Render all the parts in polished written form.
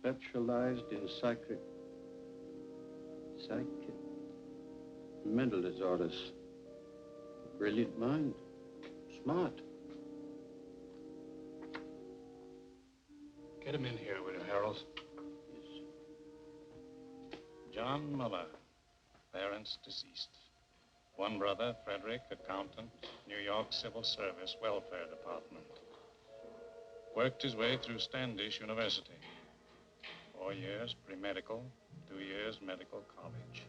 specialized in mental disorders. Brilliant mind. Smart. Get him in here, will you, Harold? Yes. John Muller, parents deceased. One brother, Frederick, accountant, New York Civil Service, Welfare Department. Worked his way through Standish University. 4 years pre-medical, 2 years medical college.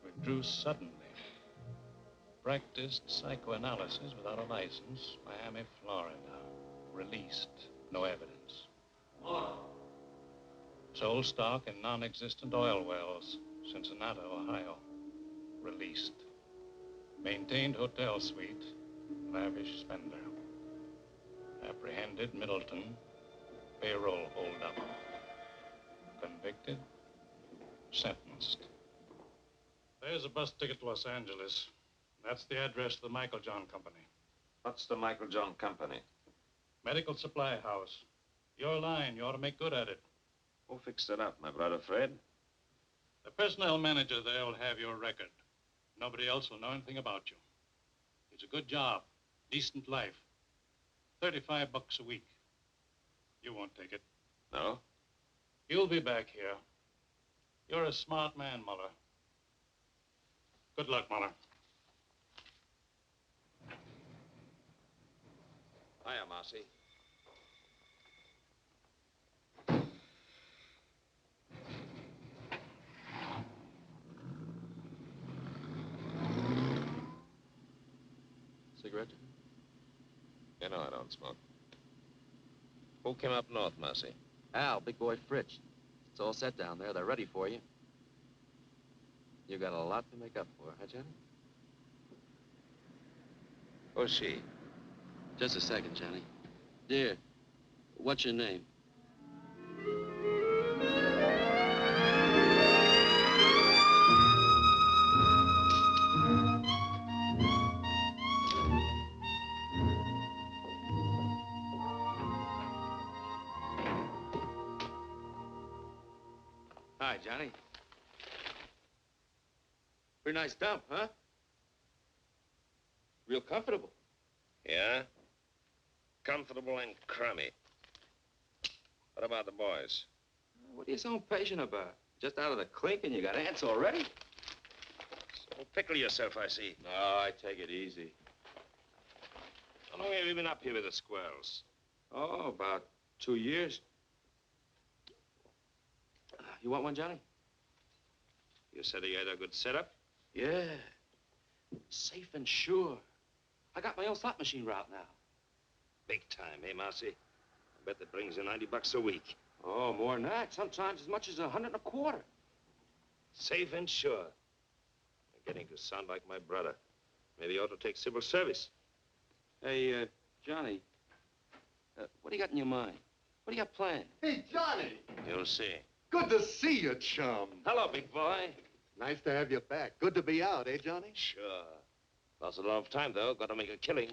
Withdrew suddenly. Practiced psychoanalysis without a license, Miami, Florida. Released, no evidence. Sold stock in non-existent oil wells, Cincinnati, Ohio. Released. Maintained hotel suite, lavish spender. Apprehended Middleton, payroll holdup. Convicted, sentenced. There's a bus ticket to Los Angeles. That's the address of the Michael John Company. What's the Michael John Company? Medical supply house. Your line, you ought to make good at it. Who fixed it up, my brother Fred? The personnel manager there will have your record. Nobody else will know anything about you. It's a good job, decent life. $35 a week. You won't take it. No? You'll be back here. You're a smart man, Muller. Good luck, Muller. Hiya, Marcy. Cigarette? You know I don't smoke. Who came up north, Marcy? Al, big boy Fritz. It's all set down there. They're ready for you. You got a lot to make up for, huh, Johnny? Who's she? Just a second, Johnny. Dear, what's your name? Hi, Johnny. Pretty nice dump, huh? Real comfortable. Yeah? Comfortable and crummy. What about the boys? What are you so impatient about? Just out of the clink and you got ants already? So pickle yourself, I see. No, I take it easy. How long have you been up here with the squirrels? Oh, about 2 years. You want one, Johnny? You said you had a good setup? Yeah. Safe and sure. I got my own slot machine route now. Big time, eh, Marcy? I bet that brings you $90 a week. Oh, more than that. Sometimes as much as $125. Safe and sure. You're getting to sound like my brother. Maybe you ought to take civil service. Hey, Johnny, what do you got in your mind? What do you got planned? Hey, Johnny! You'll see. Good to see you, chum. Hello, big boy. Nice to have you back. Good to be out, eh, Johnny? Sure. Lost a lot of time, though. Got to make a killing.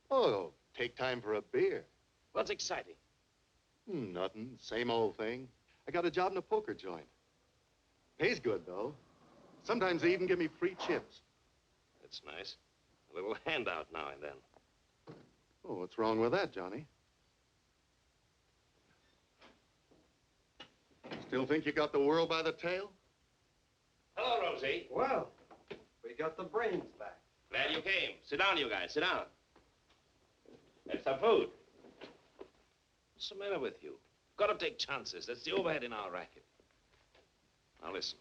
Oh, take time for a beer. What's exciting? Nothing. Same old thing. I got a job in a poker joint. Pays good, though. Sometimes they even give me free chips. That's nice. A little handout now and then. Oh, what's wrong with that, Johnny? Still think you got the world by the tail? Hello, Rosie. Well, we got the brains back. Glad you came. Sit down, you guys. Sit down. Have some food. What's the matter with you? Got to take chances. That's the overhead in our racket. Now, listen.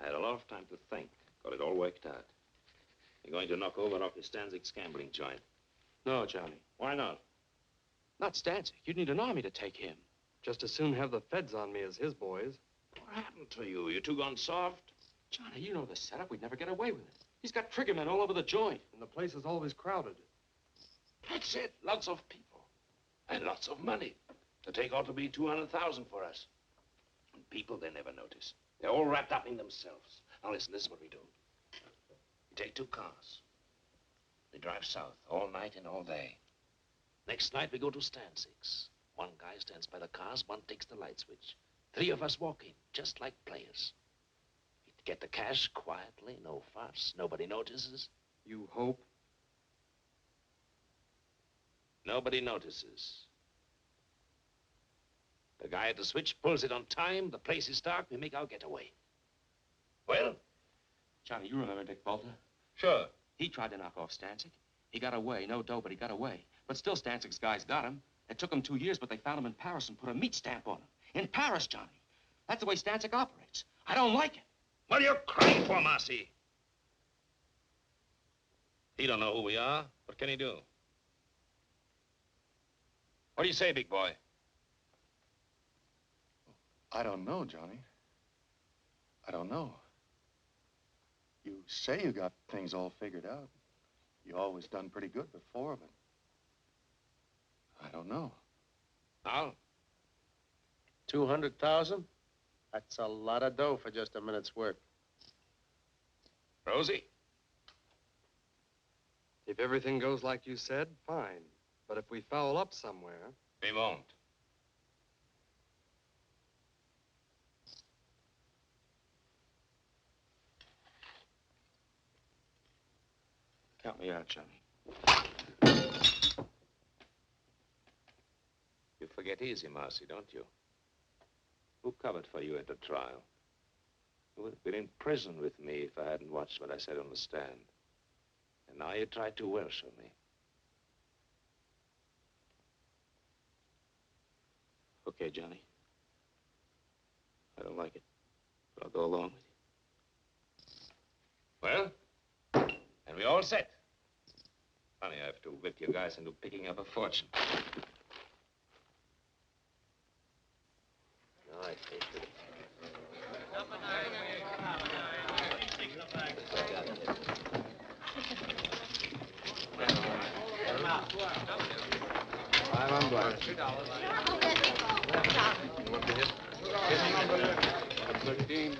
I had a lot of time to think. Got it all worked out. You're going to knock over Rocky Stanzik's gambling joint. No, Johnny. Why not? Not Stanzik. You'd need an army to take him. Just as soon have the feds on me as his boys. What happened to you? You two gone soft? Johnny, you know the setup. We'd never get away with it. He's got triggermen all over the joint. And the place is always crowded. That's it. Lots of people. And lots of money. The take ought to be 200,000 for us. And people, they never notice. They're all wrapped up in themselves. Now listen, this is what we do. We take 2 cars. We drive south all night and all day. Next night we go to Stanzik's. One guy stands by the cars, one takes the light switch. 3 of us walk in, just like players. We get the cash quietly, no fuss, nobody notices. You hope? Nobody notices. The guy at the switch pulls it on time, the place is dark, we make our getaway. Well? Johnny, you remember Dick Bolter? Sure. He tried to knock off Stancic. He got away. No dough, but he got away. But still, Stancic's guys got him. It took him 2 years, but they found him in Paris and put a meat stamp on him. In Paris, Johnny. That's the way Stancic operates. I don't like it. What are you crying for, Marcy? He don't know who we are. What can he do? What do you say, big boy? I don't know, Johnny. I don't know. You say you got things all figured out. You always done pretty good before, but I don't know. How? 200,000? That's a lot of dough for just a minute's work. Rosie? If everything goes like you said, fine. But if we foul up somewhere... We won't. Count me out, Johnny. You forget easy, Marcy, don't you? Who covered for you at the trial? You would have been in prison with me if I hadn't watched what I said on the stand. And now you try to worship me. Okay, Johnny. I don't like it, but I'll go along with you. Well, and we all set. Funny, I have to whip you guys into picking up a fortune. All right, take it. Number 9. Take the back. $5 on black. You want to hit? 13.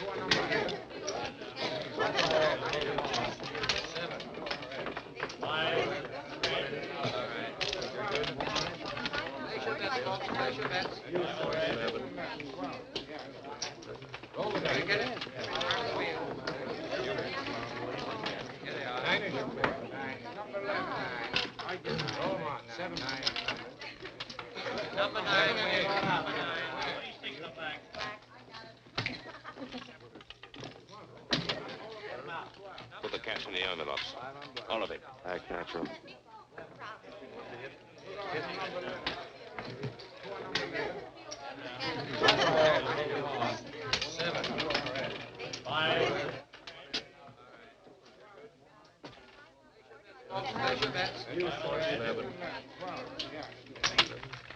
Number 9. Take the back. Put the cash in the envelopes. All of it. Act natural.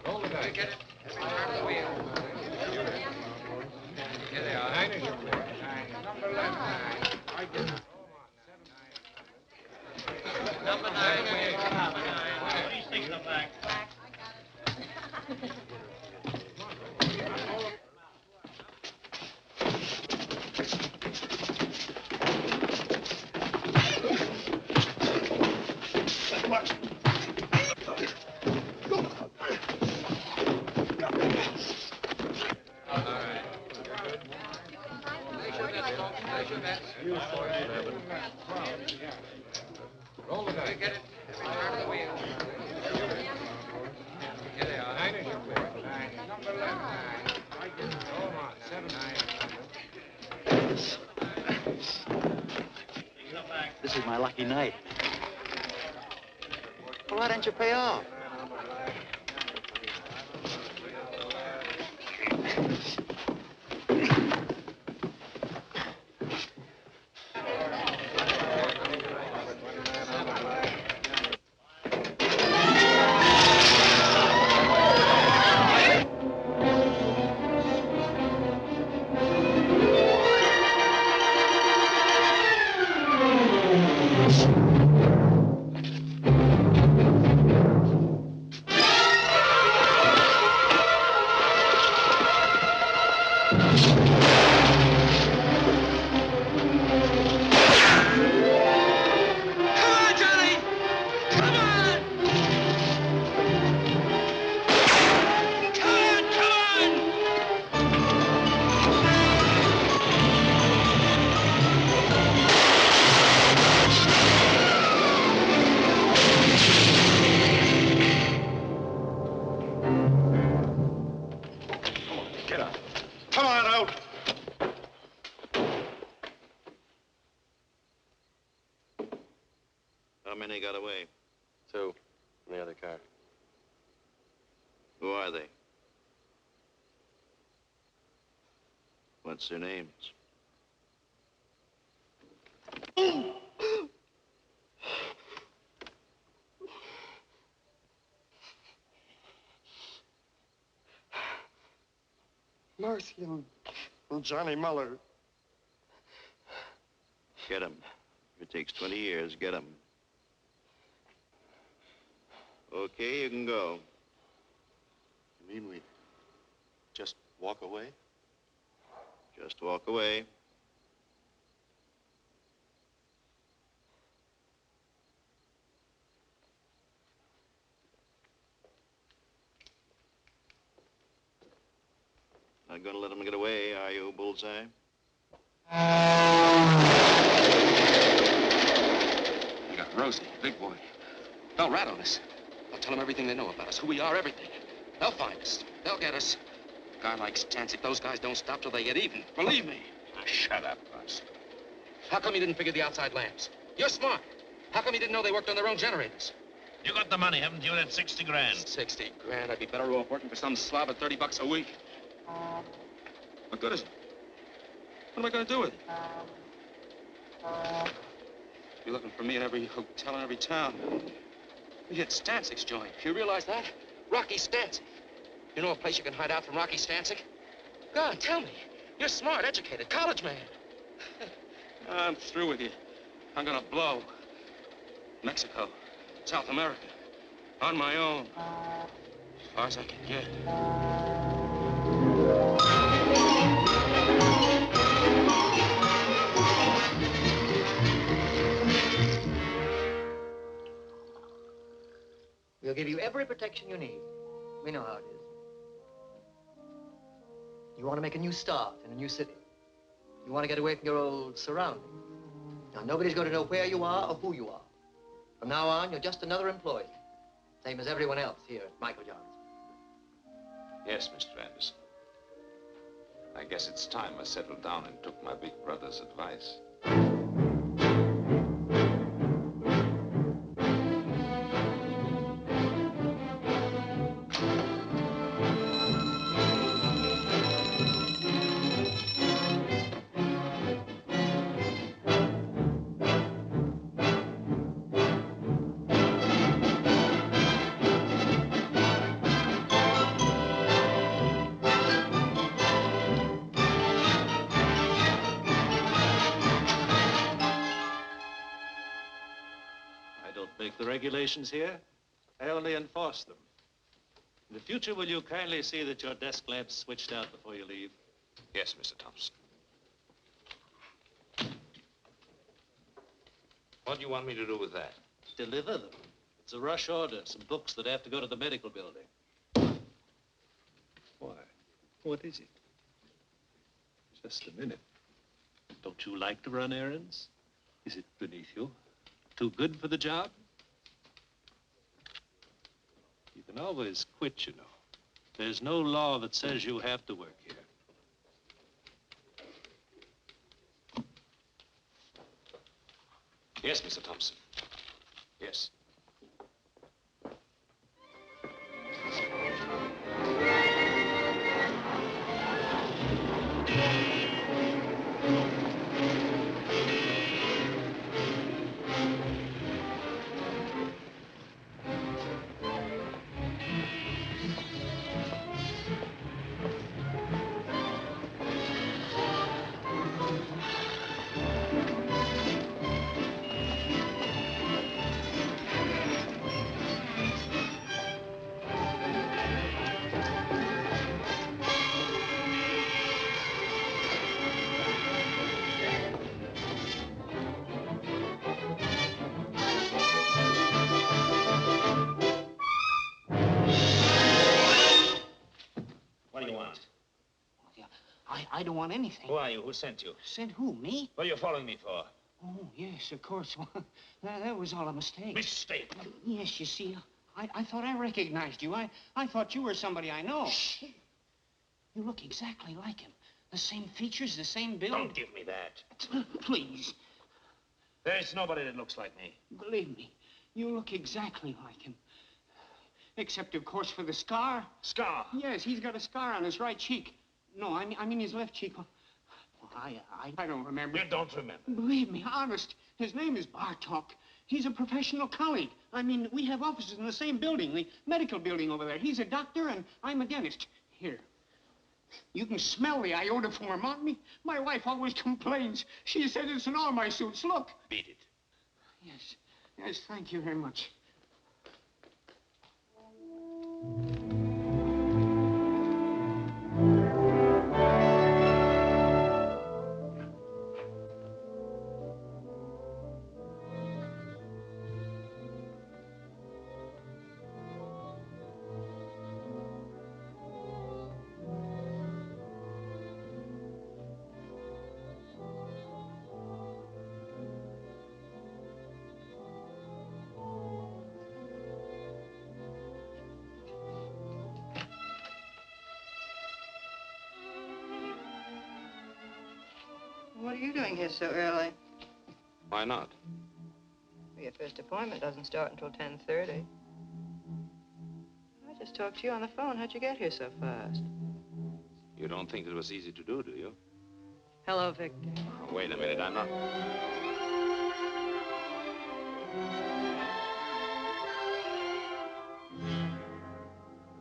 Roll the dice. Get it. Turn the wheel. Here they are. 9 Number 11. Number 9. Please take the back. Roll the dice. Get it. Turn the wheel. Here they are. 9 Number 11. Roll 'em on. 7 This is my lucky night. Well, why didn't you pay off? Come on out. How many got away? 2 in the other car. Who are they? What's their names? Mercy on Johnny Muller. Get him. If it takes 20 years, get him. Okay, you can go. You mean we just walk away? Just walk away. Not gonna let him get away, are you, Bullseye? We got Rosie, big boy. They'll rat on us. They'll tell them everything they know about us, who we are, everything. They'll find us. They'll get us. A guy like Stanczyk, those guys don't stop till they get even. Believe me. Shut up, Buzz. How come you didn't figure the outside lamps? You're smart. How come you didn't know they worked on their own generators? You got the money, haven't you? That 60 grand. 60 grand. I'd be better off working for some slob at 30 bucks a week. What good is it? What am I going to do with it? You're looking for me in every hotel in every town. We hit Stanczyk's joint. You realize that? Rocky Stanczyk. You know a place you can hide out from Rocky Stanczyk? Go on, tell me. You're smart, educated, college man. I'm through with you. I'm gonna blow. Mexico, South America, on my own. As far as I can get. We'll give you every protection you need. We know how it is. You want to make a new start in a new city. You want to get away from your old surroundings. Now, nobody's going to know where you are or who you are. From now on, you're just another employee. Same as everyone else here at Michael John's. Yes, Mr. Anderson. I guess it's time I settled down and took my big brother's advice. Make the regulations here. I only enforce them. In the future, will you kindly see that your desk lamp's switched out before you leave? Yes, Mr. Thompson. What do you want me to do with that? Deliver them. It's a rush order. Some books that have to go to the medical building. Why? What is it? Just a minute. Don't you like to run errands? Is it beneath you? Too good for the job? You can always quit, you know. There's no law that says you have to work here. Yes, Mr. Thompson. Yes. What do you want? I don't want anything. Who are you? Who sent you? Sent who, me? What are you following me for? Oh, yes, of course. That was all a mistake. Mistake? Yes, you see, I thought I recognized you. I thought you were somebody I know. You look exactly like him. The same features, the same build. Don't give me that. Please. There's nobody that looks like me. Believe me, you look exactly like him. Except, of course, for the scar. Scar? Yes, he's got a scar on his right cheek. No, I mean his left cheek. I don't remember. You don't remember? Believe me, honest. His name is Bartok. He's a professional colleague. I mean, we have offices in the same building, the medical building over there. He's a doctor and I'm a dentist. Here. You can smell the iodoform on me. My wife always complains. She says it's in all my suits. Look. Beat it. Yes, thank you very much. What are you doing here so early? Why not? Your first appointment doesn't start until 10:30. I just talked to you on the phone. How'd you get here so fast? You don't think it was easy to do you? Hello, Victor. Oh, wait a minute, I'm not...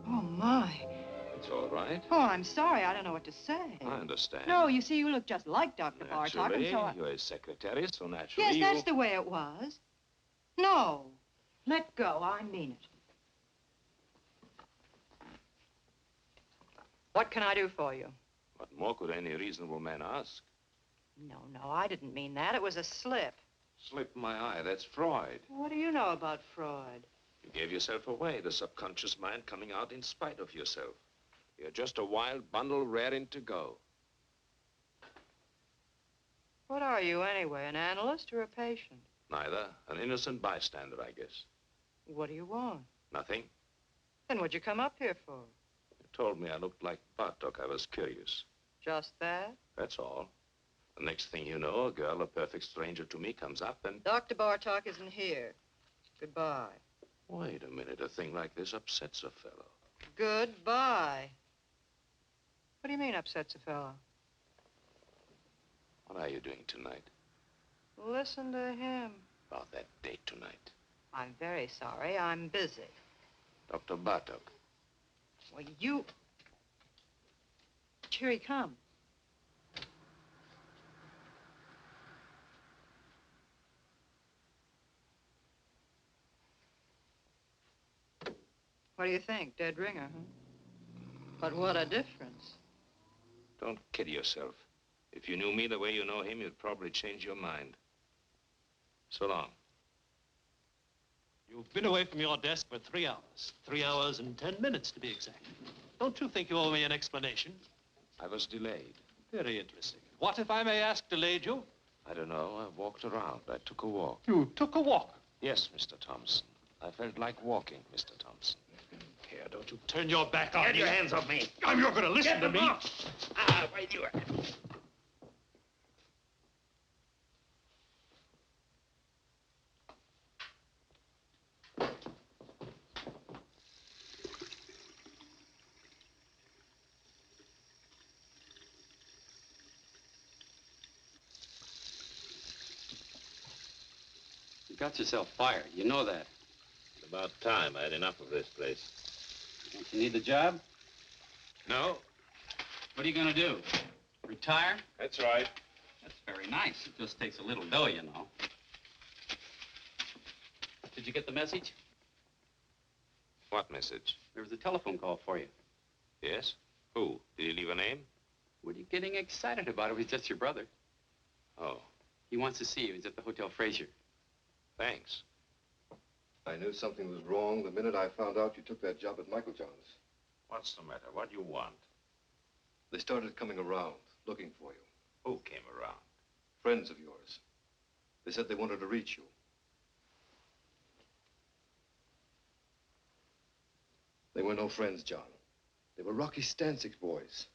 Oh, my. It's all right. Oh, I'm sorry. I don't know what to say. I understand. No, you see, you look just like Dr. Bartok, and Naturally, so you're his secretary, so naturally Yes, you... that's the way it was. No. Let go. I mean it. What can I do for you? What more could any reasonable man ask? No, I didn't mean that. It was a slip. Slip my eye, that's Freud. What do you know about Freud? You gave yourself away, the subconscious mind coming out in spite of yourself. You're just a wild bundle raring to go. What are you, anyway, an analyst or a patient? Neither. An innocent bystander, I guess. What do you want? Nothing. Then what'd you come up here for? You told me I looked like Bartok. I was curious. Just that? That's all. The next thing you know, a girl, a perfect stranger to me, comes up and... Dr. Bartok isn't here. Goodbye. Wait a minute. A thing like this upsets a fellow. Goodbye. What do you mean upsets a fellow? What are you doing tonight? Listen to him. About that date tonight. I'm very sorry. I'm busy. Dr. Bartok. Well, you... Here he comes. What do you think? Dead ringer, huh? But what a difference. Don't kid yourself. If you knew me the way you know him, you'd probably change your mind. So long. You've been away from your desk for 3 hours. 3 hours and 10 minutes, to be exact. Don't you think you owe me an explanation? I was delayed. Very interesting. What, if I may ask, delayed you? I don't know. I walked around. I took a walk. You took a walk? Yes, Mr. Thompson. I felt like walking, Mr. Thompson. Here, don't you turn your back on me. Get your hands off me. You're going to listen to me. Wait, you... You got yourself fired. You know that. It's about time. I had enough of this place. Don't you need the job? No. What are you going to do? Retire? That's right. That's very nice. It just takes a little dough, you know. Did you get the message? What message? There was a telephone call for you. Yes? Who? Did he leave a name? What are you getting excited about? It was just your brother. Oh. He wants to see you. He's at the Hotel Fraser. Thanks. I knew something was wrong the minute I found out you took that job at Michael John's. What's the matter? What do you want? They started coming around, looking for you. Who came around? Friends of yours. They said they wanted to reach you. They were no friends, John. They were Rocky Stanczyk's boys.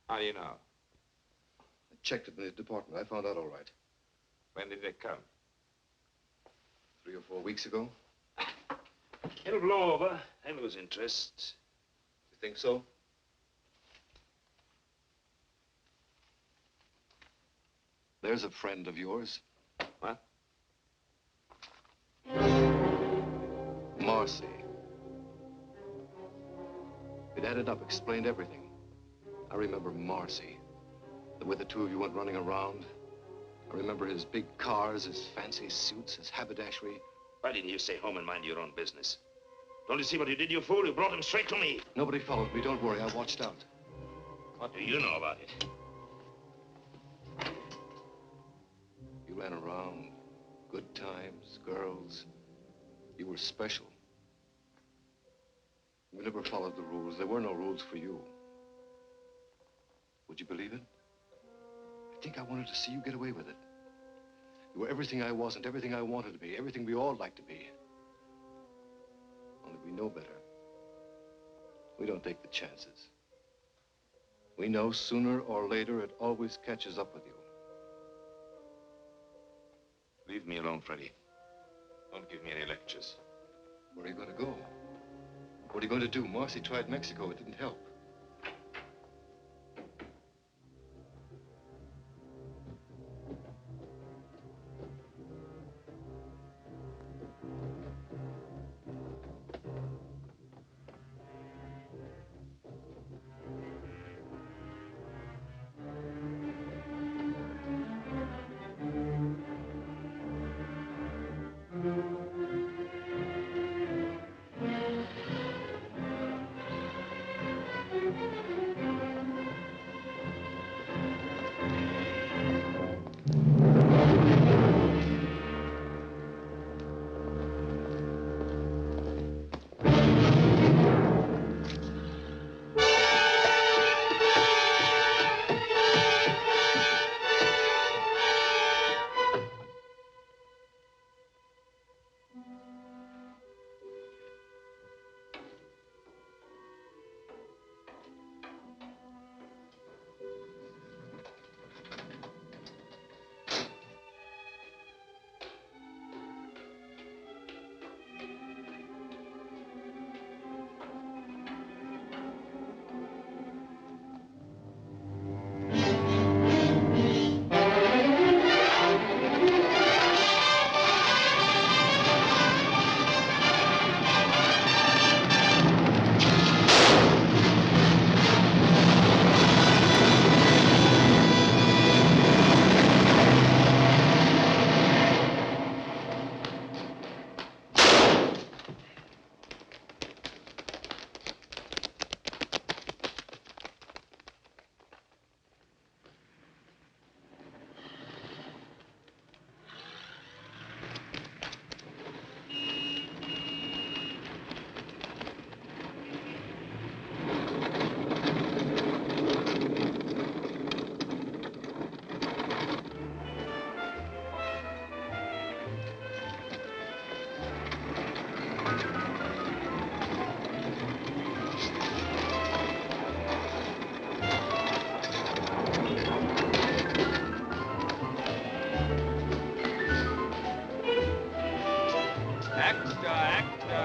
How do you know? I checked it in the department. I found out all right. When did it come? 3 or 4 weeks ago. It'll blow over. I'll lose interest. You think so? There's a friend of yours. What? Marcy. It added up, explained everything. I remember Marcy. The way the two of you went running around. I remember his big cars, his fancy suits, his haberdashery. Why didn't you stay home and mind your own business? Don't you see what you did, you fool? You brought him straight to me. Nobody followed me. Don't worry. I watched out. What do you know about it? You ran around. Good times, girls. You were special. You never followed the rules. There were no rules for you. Would you believe it? I think I wanted to see you get away with it. You were everything I wasn't, everything I wanted to be, everything we all like to be. Only we know better. We don't take the chances. We know sooner or later it always catches up with you. Leave me alone, Freddie. Don't give me any lectures. Where are you going to go? What are you going to do? Marcy tried Mexico. It didn't help.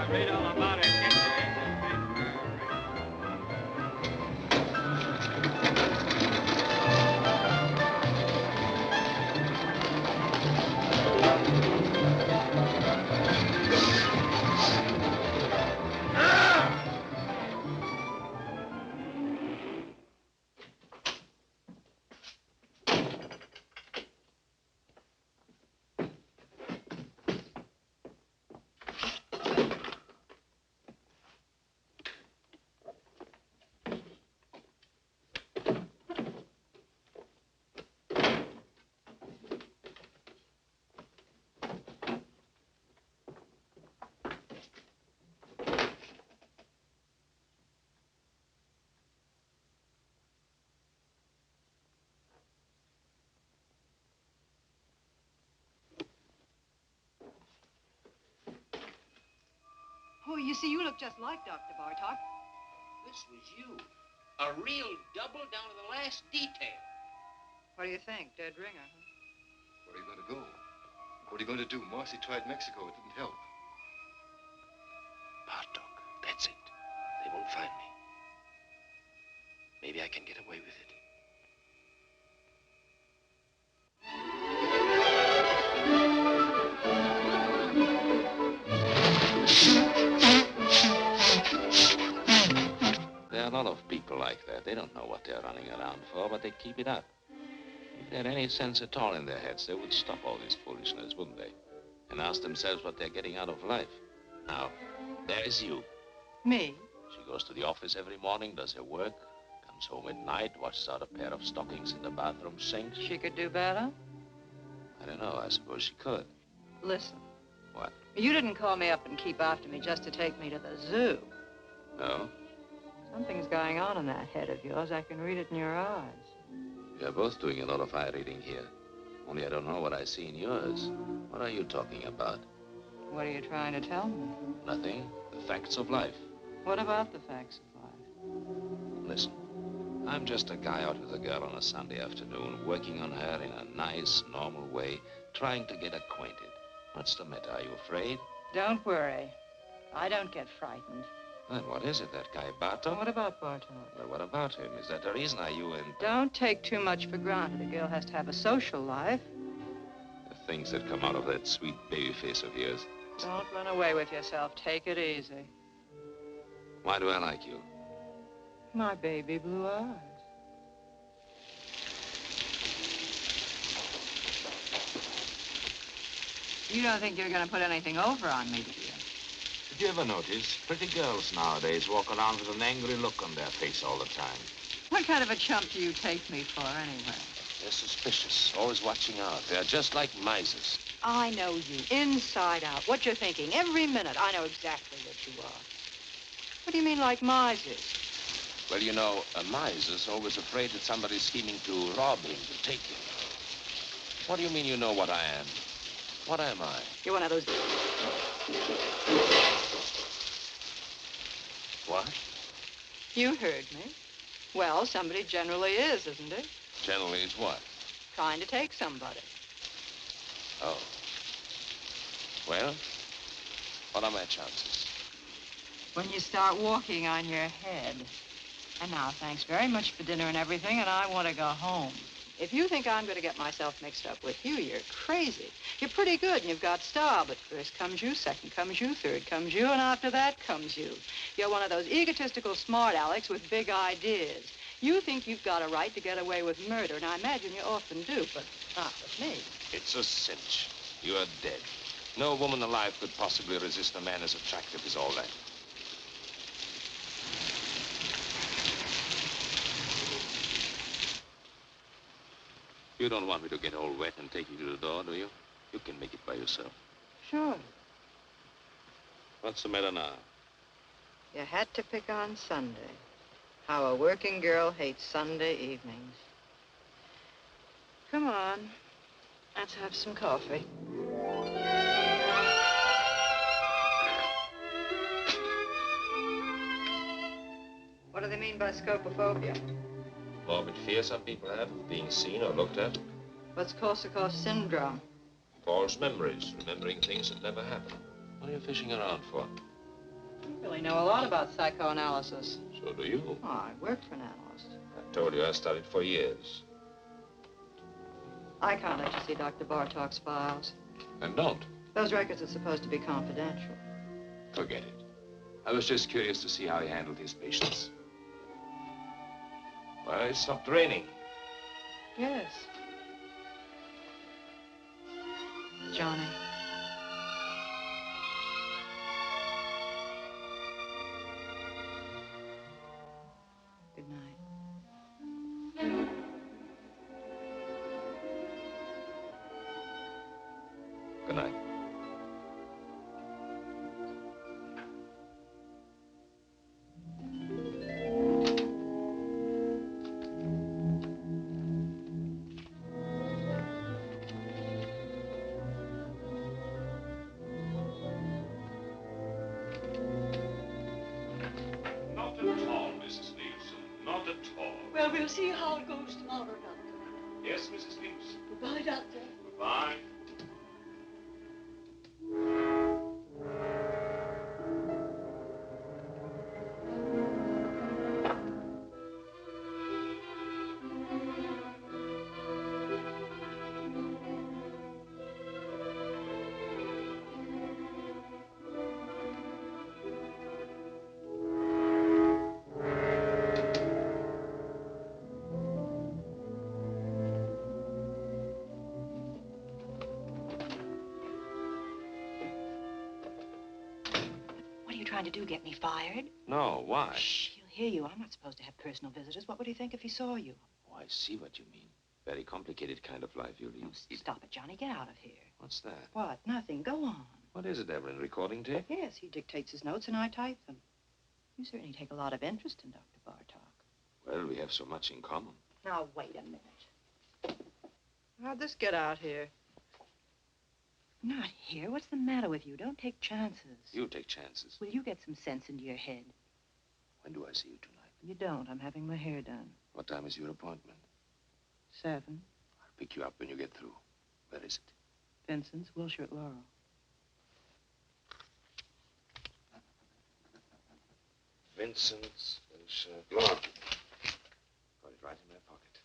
Read all about it, get you. Oh, you see, you look just like Dr. Bartok. This was you. A real double down to the last detail. What do you think? Dead ringer, huh? Where are you going to go? What are you going to do? Marcy tried Mexico. It didn't help. Bartok, that's it. They won't find me. Maybe I can get away with it. There are a lot of people like that. They don't know what they're running around for, but they keep it up. If they had any sense at all in their heads, they would stop all this foolishness, wouldn't they? And ask themselves what they're getting out of life. Now, there's you. Me? She goes to the office every morning, does her work, comes home at night, washes out a pair of stockings in the bathroom sink. She could do better? I don't know. I suppose she could. Listen. What? You didn't call me up and keep after me just to take me to the zoo. No? Something's going on in that head of yours. I can read it in your eyes. We are both doing a lot of eye reading here. Only I don't know what I see in yours. What are you talking about? What are you trying to tell me? Nothing. The facts of life. What about the facts of life? Listen, I'm just a guy out with a girl on a Sunday afternoon, working on her in a nice, normal way, trying to get acquainted. What's the matter? Are you afraid? Don't worry. I don't get frightened. Then what is it, that guy Bartok? What about Bartok? Well, what about him? Is that the reason? Are you in... Don't take too much for granted. A girl has to have a social life. The things that come out of that sweet baby face of yours. Don't run away with yourself. Take it easy. Why do I like you? My baby blue eyes. You don't think you're going to put anything over on me, do you? Did you ever notice pretty girls nowadays walk around with an angry look on their face all the time? What kind of a chump do you take me for, anyway? They're suspicious, always watching out. They're just like misers. I know you, inside out. What you're thinking, every minute. I know exactly what you are. What do you mean, like misers? Well, you know, a miser's always afraid that somebody's scheming to rob him, to take him. What do you mean you know what I am? What am I? You're one of those... What? You heard me. Well, somebody generally is, isn't it? Generally is what? Trying to take somebody. Oh. Well, what are my chances? When you start walking on your head. And now, thanks very much for dinner and everything, and I want to go home. If you think I'm going to get myself mixed up with you, you're crazy. You're pretty good, and you've got style, but first comes you, second comes you, third comes you, and after that comes you. You're one of those egotistical smart Alecks with big ideas. You think you've got a right to get away with murder, and I imagine you often do, but not with me. It's a cinch. You are dead. No woman alive could possibly resist a man as attractive as all that. You don't want me to get all wet and take you to the door, do you? You can make it by yourself. Sure. What's the matter now? You had to pick on Sunday. How a working girl hates Sunday evenings. Come on. Let's have some coffee. What do they mean by scopophobia? Morbid fear some people have of being seen or looked at. What's Korsakoff syndrome? False memories, remembering things that never happened. What are you fishing around for? You really know a lot about psychoanalysis. So do you. Oh, I worked for an analyst. I told you I studied for years. I can't let you see Dr. Bartok's files. Then don't. Those records are supposed to be confidential. Forget it. I was just curious to see how he handled his patients. Well, it stopped raining. Yes. Johnny. Good night. Good night. Well, we'll see how it goes tomorrow, Doctor. Yes, Mrs. Leaps. Goodbye, Doctor. Goodbye. What are you trying to do, get me fired? No, why? Shh, he'll hear you. I'm not supposed to have personal visitors. What would he think if he saw you? Oh, I see what you mean. Very complicated kind of life you lead. Oh, stop it, Johnny. Get out of here. What's that? What? Nothing. Go on. What is it, Evelyn? Recording tape? Yes, he dictates his notes and I type them. You certainly take a lot of interest in Dr. Bartok. Well, we have so much in common. Now, wait a minute. How'd this get out here? Not here. What's the matter with you? Don't take chances. You take chances. Will you get some sense into your head? When do I see you tonight? You don't. I'm having my hair done. What time is your appointment? 7. I'll pick you up when you get through. Where is it? Vincent's, Wilshire at Laurel. Vincent's, Laurel. Got it right in my pocket.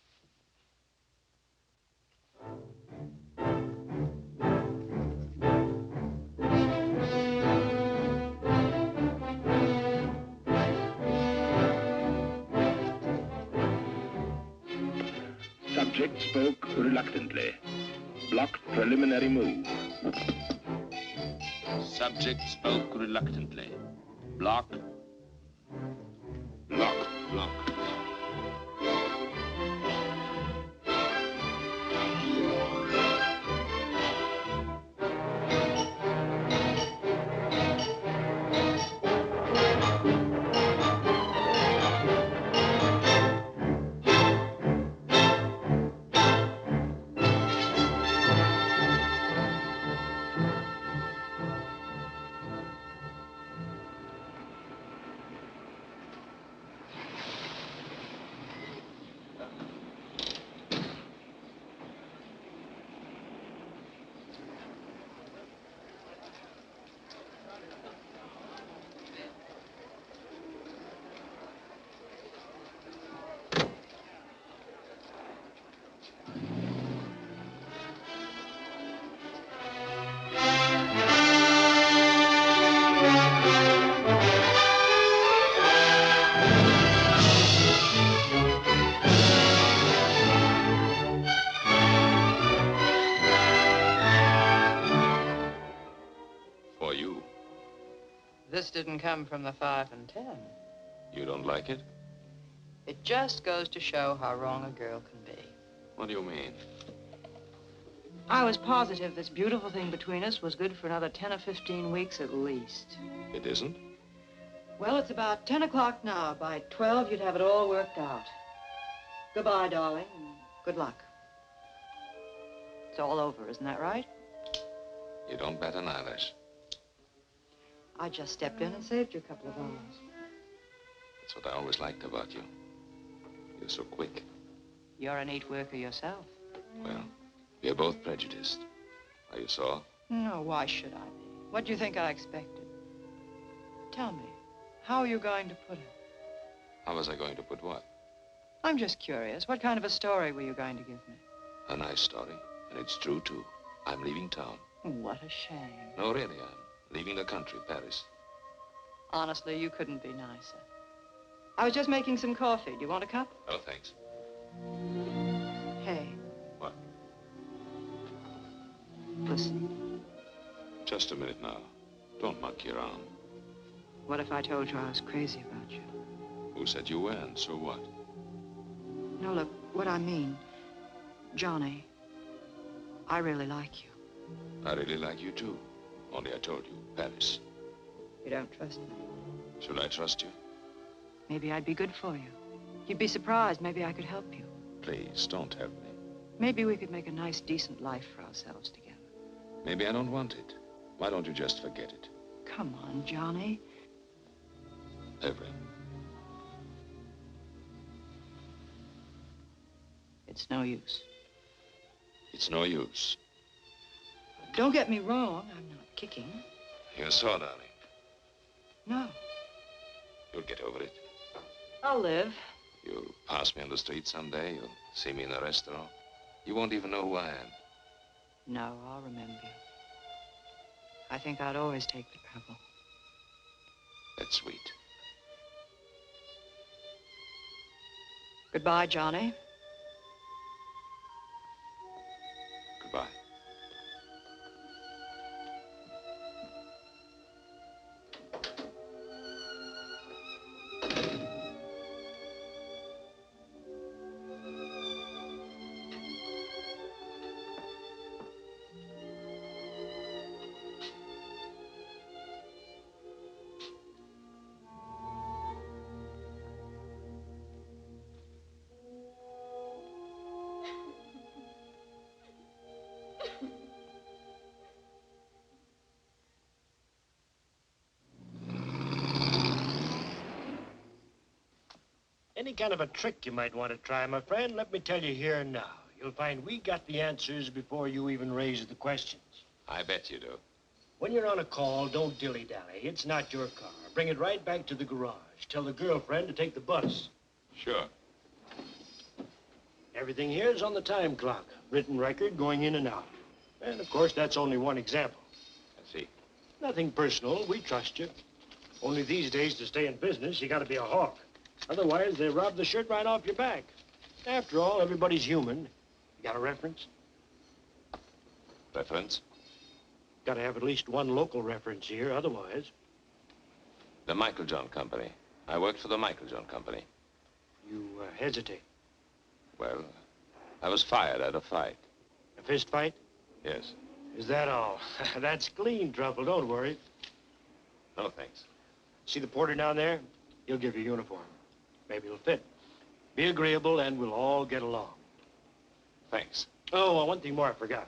Subject spoke reluctantly. Blocked preliminary move. Subject spoke reluctantly. Block. Block. Block. This didn't come from the 5 and 10. You don't like it? It just goes to show how wrong a girl can be. What do you mean? I was positive this beautiful thing between us was good for another 10 or 15 weeks at least. It isn't? Well, it's about 10 o'clock now. By 12, you'd have it all worked out. Goodbye, darling, and good luck. It's all over, isn't that right? You don't bat an eyelash. I just stepped in and saved you a couple of hours. That's what I always liked about you. You're so quick. You're a neat worker yourself. Well, we're both prejudiced. Are you sore? No, why should I be? What do you think I expected? Tell me, how are you going to put it? How was I going to put what? I'm just curious. What kind of a story were you going to give me? A nice story. And it's true, too. I'm leaving town. What a shame. No, really, I'm leaving the country, Paris. Honestly, you couldn't be nicer. I was just making some coffee. Do you want a cup? No, thanks. Hey. What? Listen. Just a minute now. Don't monkey around. What if I told you I was crazy about you? Who said you weren't? So what? No, look, what I mean, Johnny, I really like you. I really like you, too. Only I told you, Paris. You don't trust me? Should I trust you? Maybe I'd be good for you. You'd be surprised. Maybe I could help you. Please, don't help me. Maybe we could make a nice, decent life for ourselves together. Maybe I don't want it. Why don't you just forget it? Come on, Johnny. Evelyn. It's no use. It's no use. Don't get me wrong. I'm not kicking. You're sore, darling. No. You'll get over it. I'll live. You'll pass me on the street someday. You'll see me in a restaurant. You won't even know who I am. No, I'll remember you. I think I'd always take the trouble. That's sweet. Goodbye, Johnny. Goodbye. Any kind of a trick you might want to try, my friend, let me tell you here and now. You'll find we got the answers before you even raise the questions. I bet you do. When you're on a call, don't dilly-dally. It's not your car. Bring it right back to the garage. Tell the girlfriend to take the bus. Sure. Everything here is on the time clock. Written record going in and out. And, of course, that's only one example. I see. Nothing personal. We trust you. Only these days, to stay in business, you got to be a hawk. Otherwise, they rob the shirt right off your back. After all, everybody's human. You got a reference? Reference? Got to have at least one local reference here, otherwise. The Michael John Company. I worked for the Michael John Company. You hesitate. Well, I was fired at a fight. A fist fight? Yes. Is that all? That's clean trouble, don't worry. No, thanks. See the porter down there? He'll give you a uniform. Maybe it'll fit. Be agreeable and we'll all get along. Thanks. Oh, one thing more I forgot.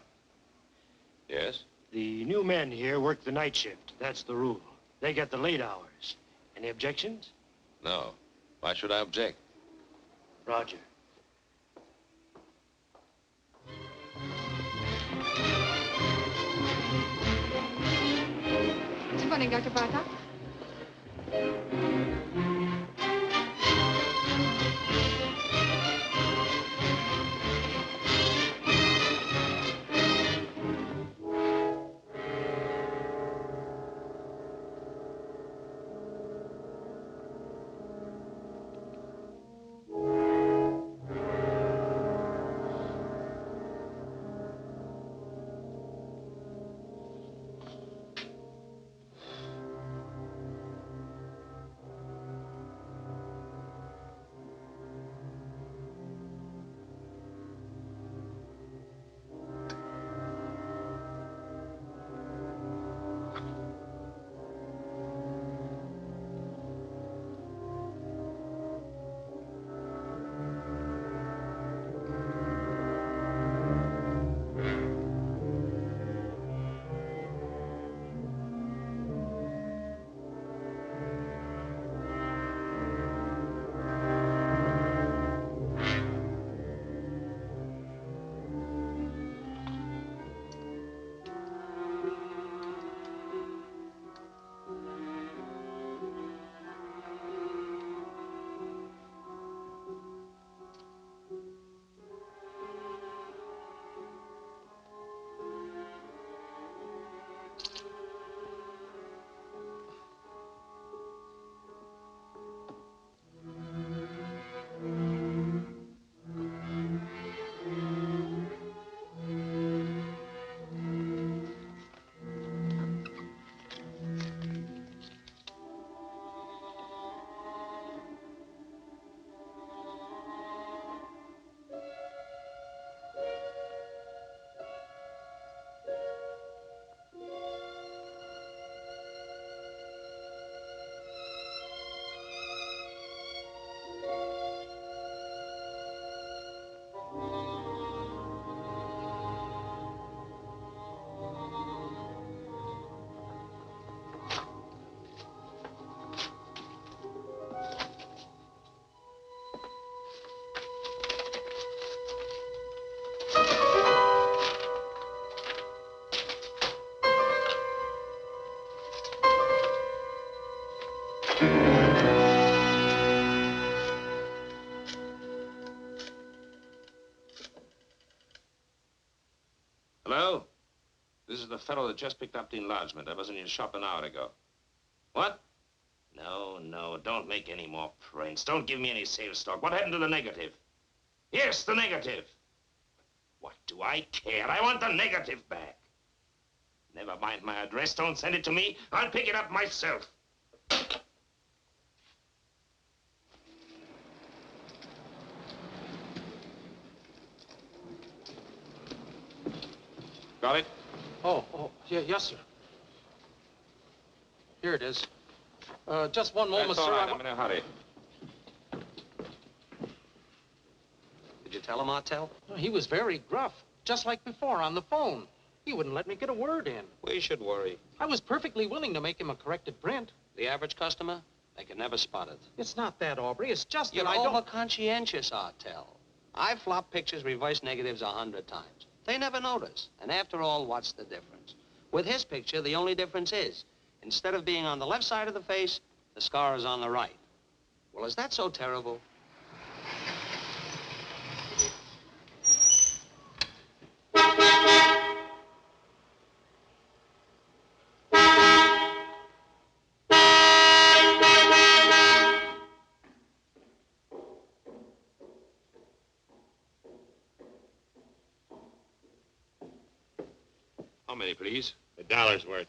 Yes? The new men here work the night shift. That's the rule. They get the late hours. Any objections? No. Why should I object? Roger. Good morning, Dr. Bartok. Hello? This is the fellow that just picked up the enlargement. I was in your shop an hour ago. What? No, don't make any more prints. Don't give me any sales talk. What happened to the negative? Yes, the negative. What do I care? I want the negative back. Never mind my address. Don't send it to me. I'll pick it up myself. Got it? Yeah, yes, sir. Here it is. Just one moment, That's all sir. right. I'm in a hurry. Did you tell him, Martel? He was very gruff, just like before on the phone. He wouldn't let me get a word in. We should worry. I was perfectly willing to make him a corrected print. The average customer, they can never spot it. It's not that, Aubrey. It's just You're that I don't... over-conscientious, Artel. I've flopped pictures, reverse negatives 100 times. They never notice. And after all, what's the difference? With his picture, the only difference is, instead of being on the left side of the face, the scar is on the right. Well, is that so terrible? How many, please? $1 worth.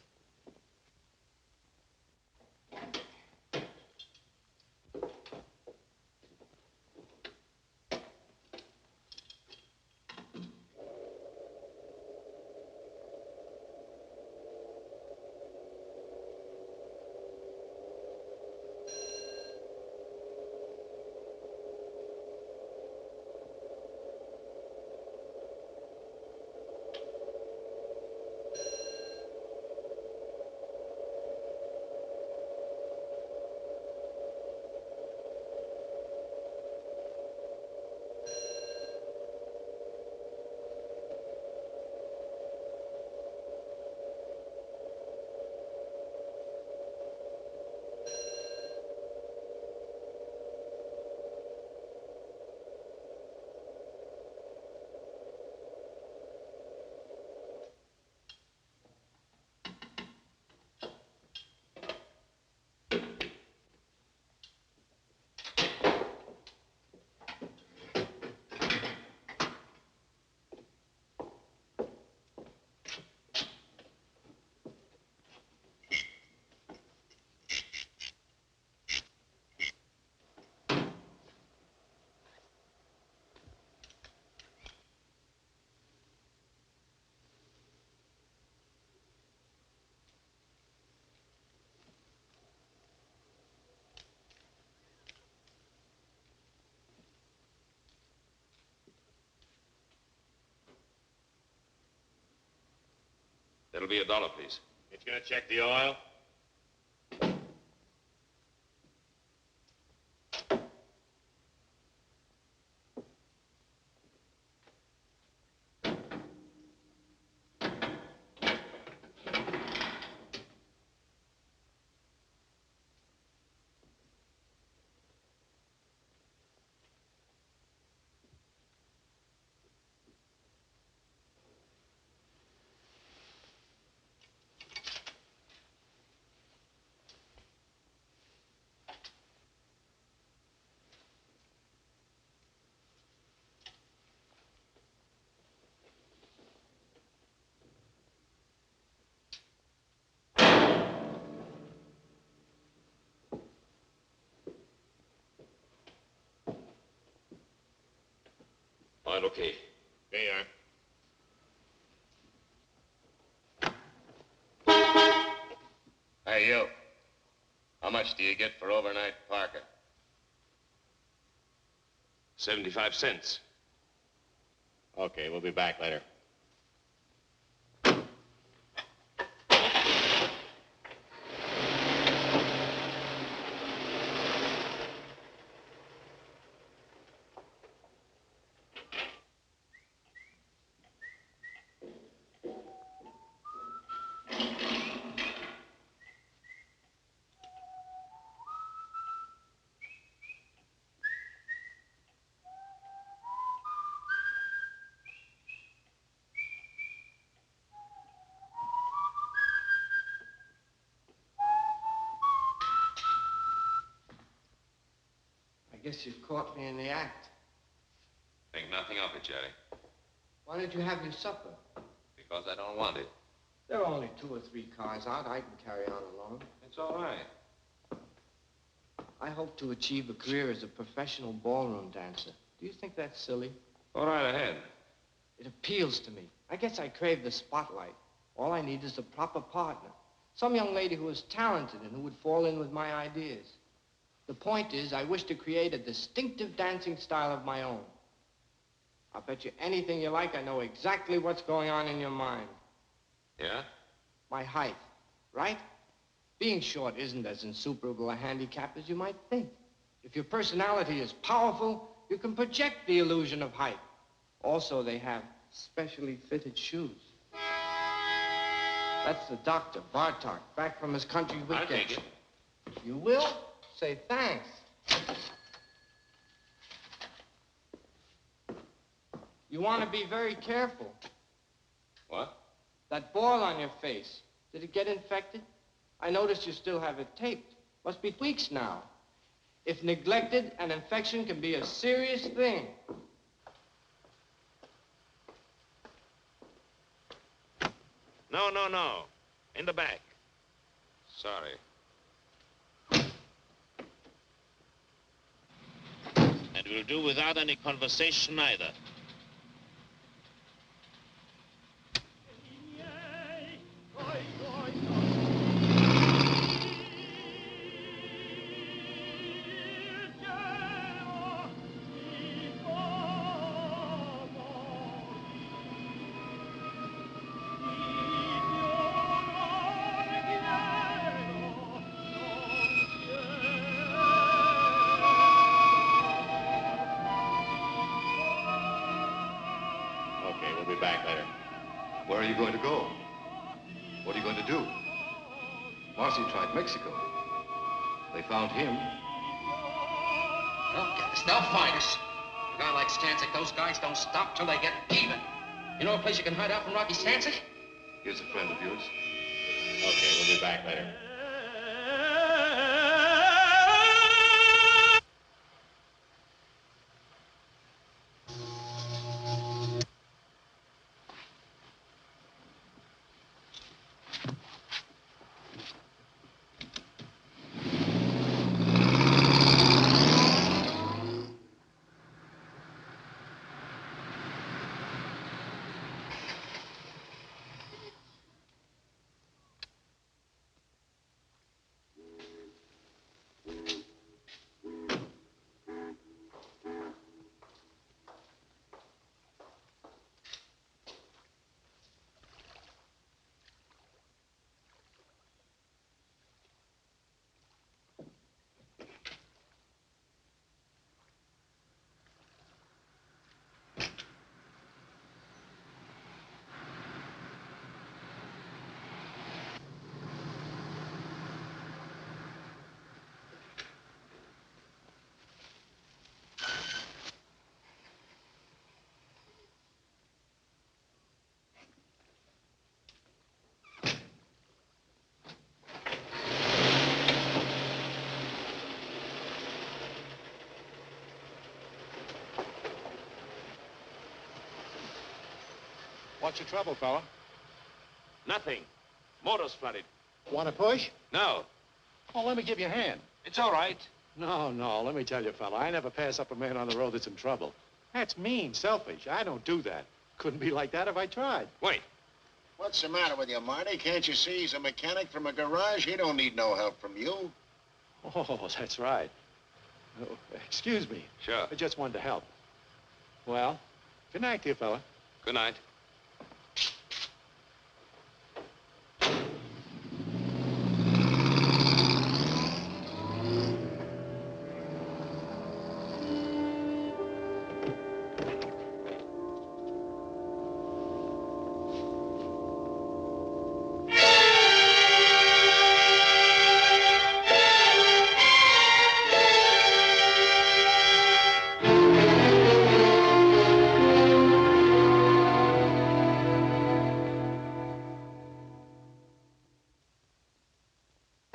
That'll be $1, please. It's gonna check the oil? All right, okay. There you are. Hey, you. How much do you get for overnight parking? 75 cents. Okay, we'll be back later. Guess you've caught me in the act. Think nothing of it, Jerry. Why don't you have your supper? Because I don't want it. There are only 2 or 3 cars out. I can carry on alone. It's all right. I hope to achieve a career as a professional ballroom dancer. Do you think that's silly? Go right ahead. It appeals to me. I guess I crave the spotlight. All I need is a proper partner. Some young lady who is talented and who would fall in with my ideas. The point is, I wish to create a distinctive dancing style of my own. I'll bet you anything you like, I know exactly what's going on in your mind. Yeah? My height, right? Being short isn't as insuperable a handicap as you might think. If your personality is powerful, you can project the illusion of height. Also, they have specially fitted shoes. That's the doctor, Bartok, back from his country weekend. I'll take it. You will? Say thanks. You want to be very careful. What? That boil on your face, did it get infected? I noticed you still have it taped. Must be weeks now. If neglected, an infection can be a serious thing. No. In the back. Sorry. And we'll do without any conversation either. Okay, we'll be back later. Where are you going to go? What are you going to do? Marcy tried Mexico. They found him. They'll get us. They'll find us. A guy like Stancic, those guys don't stop till they get even. You know a place you can hide out from Rocky Stancic? Here's a friend of yours. Okay, we'll be back later. What's your trouble, fella? Nothing. Motor's flooded. Want to push? No. Oh, let me give you a hand. It's all right. No, let me tell you, fella, I never pass up a man on the road that's in trouble. That's mean, selfish. I don't do that. Couldn't be like that if I tried. Wait. What's the matter with you, Marty? Can't you see he's a mechanic from a garage? He don't need no help from you. Oh, that's right. Oh, excuse me. Sure. I just wanted to help. Well, good night to you, fella. Good night.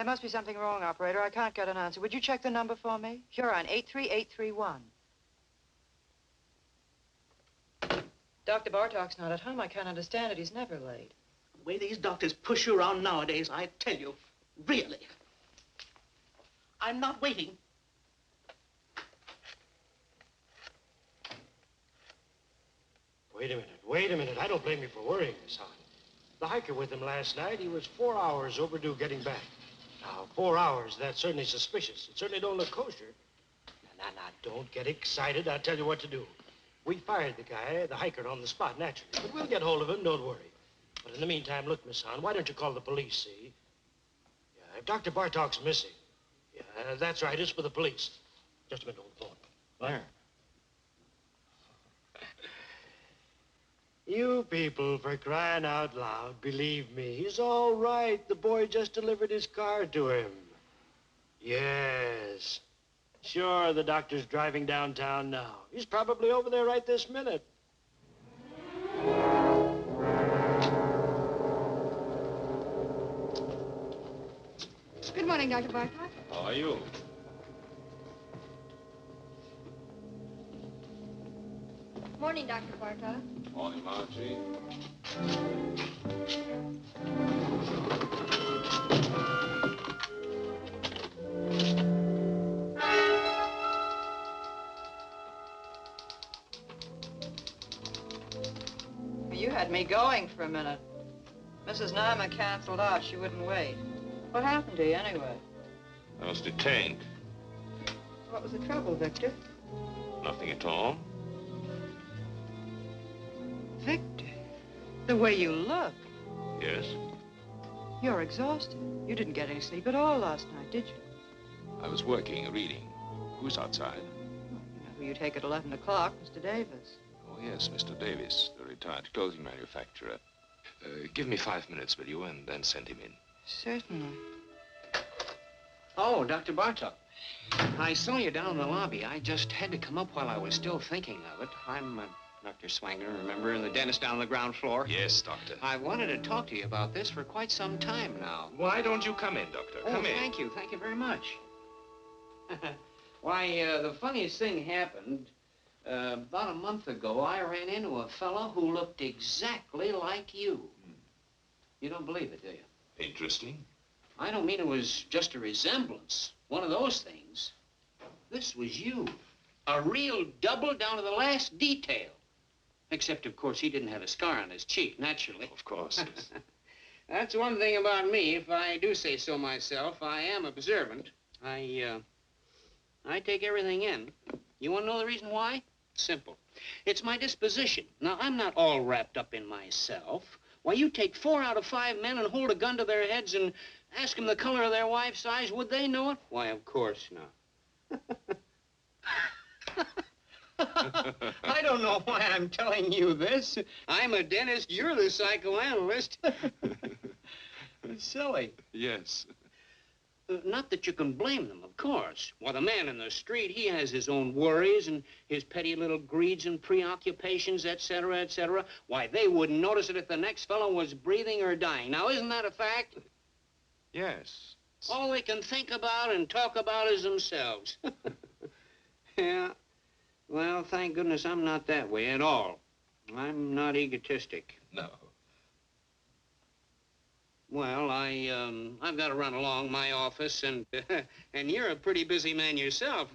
There must be something wrong, operator. I can't get an answer. Would you check the number for me? Huron 83831. Dr. Bartok's not at home. I can't understand it. He's never late. The way these doctors push you around nowadays, I tell you, really. I'm not waiting. Wait a minute. I don't blame you for worrying, Miss Hahn. The hiker with him last night, he was 4 hours overdue getting back. Now, 4 hours, that's certainly suspicious. It certainly don't look kosher. Now, don't get excited. I'll tell you what to do. We fired the guy, the hiker, on the spot, naturally. But we'll get hold of him, don't worry. But in the meantime, look, Miss Hahn, why don't you call the police, see? Yeah, if Dr. Bartok's missing. Yeah, that's right, it's for the police. Just a minute, old phone. There. You people, for crying out loud, believe me, he's all right. The boy just delivered his car to him. Yes. Sure, the doctor's driving downtown now. He's probably over there right this minute. Good morning, Dr. Bartok. How are you? Morning, Dr. Bartok. Morning, Margie. You had me going for a minute. Mrs. Nyman canceled out. She wouldn't wait. What happened to you, anyway? I was detained. What was the trouble, Victor? Nothing at all. Victor, the way you look. Yes? You're exhausted. You didn't get any sleep at all last night, did you? I was working, reading. Who's outside? You know who you take at 11 o'clock, Mr. Davis. Oh, yes, Mr. Davis, the retired clothing manufacturer. Give me 5 minutes, will you, and then send him in. Certainly. Oh, Dr. Bartok. I saw you down in the lobby. I just had to come up while I was still thinking of it. I'm Dr. Swangron, remember, the dentist down on the ground floor? Yes, Doctor. I wanted to talk to you about this for quite some time now. Why don't you come in, Doctor? Come in. Thank you. Thank you very much. Why, the funniest thing happened. About a month ago, I ran into a fellow who looked exactly like you. You don't believe it, do you? Interesting. I don't mean it was just a resemblance. One of those things. This was you. A real double down to the last detail. Except, of course, he didn't have a scar on his cheek, naturally. Of course, yes. That's one thing about me. If I do say so myself, I am observant. I take everything in. You want to know the reason why? Simple. It's my disposition. Now, I'm not all wrapped up in myself. Why, you take 4 out of 5 men and hold a gun to their heads and ask them the color of their wife's eyes. Would they know it? Why, of course not. I don't know why I'm telling you this. I'm a dentist. You're the psychoanalyst. It's silly. Yes. Not that you can blame them, of course. Well, the man in the street, he has his own worries and his petty little greeds and preoccupations, etc., etc. Why, they wouldn't notice it if the next fellow was breathing or dying. Now, isn't that a fact? Yes. All they can think about and talk about is themselves. Yeah. Well, thank goodness I'm not that way at all. I'm not egotistic. No. Well, I've got to run along my office, and you're a pretty busy man yourself.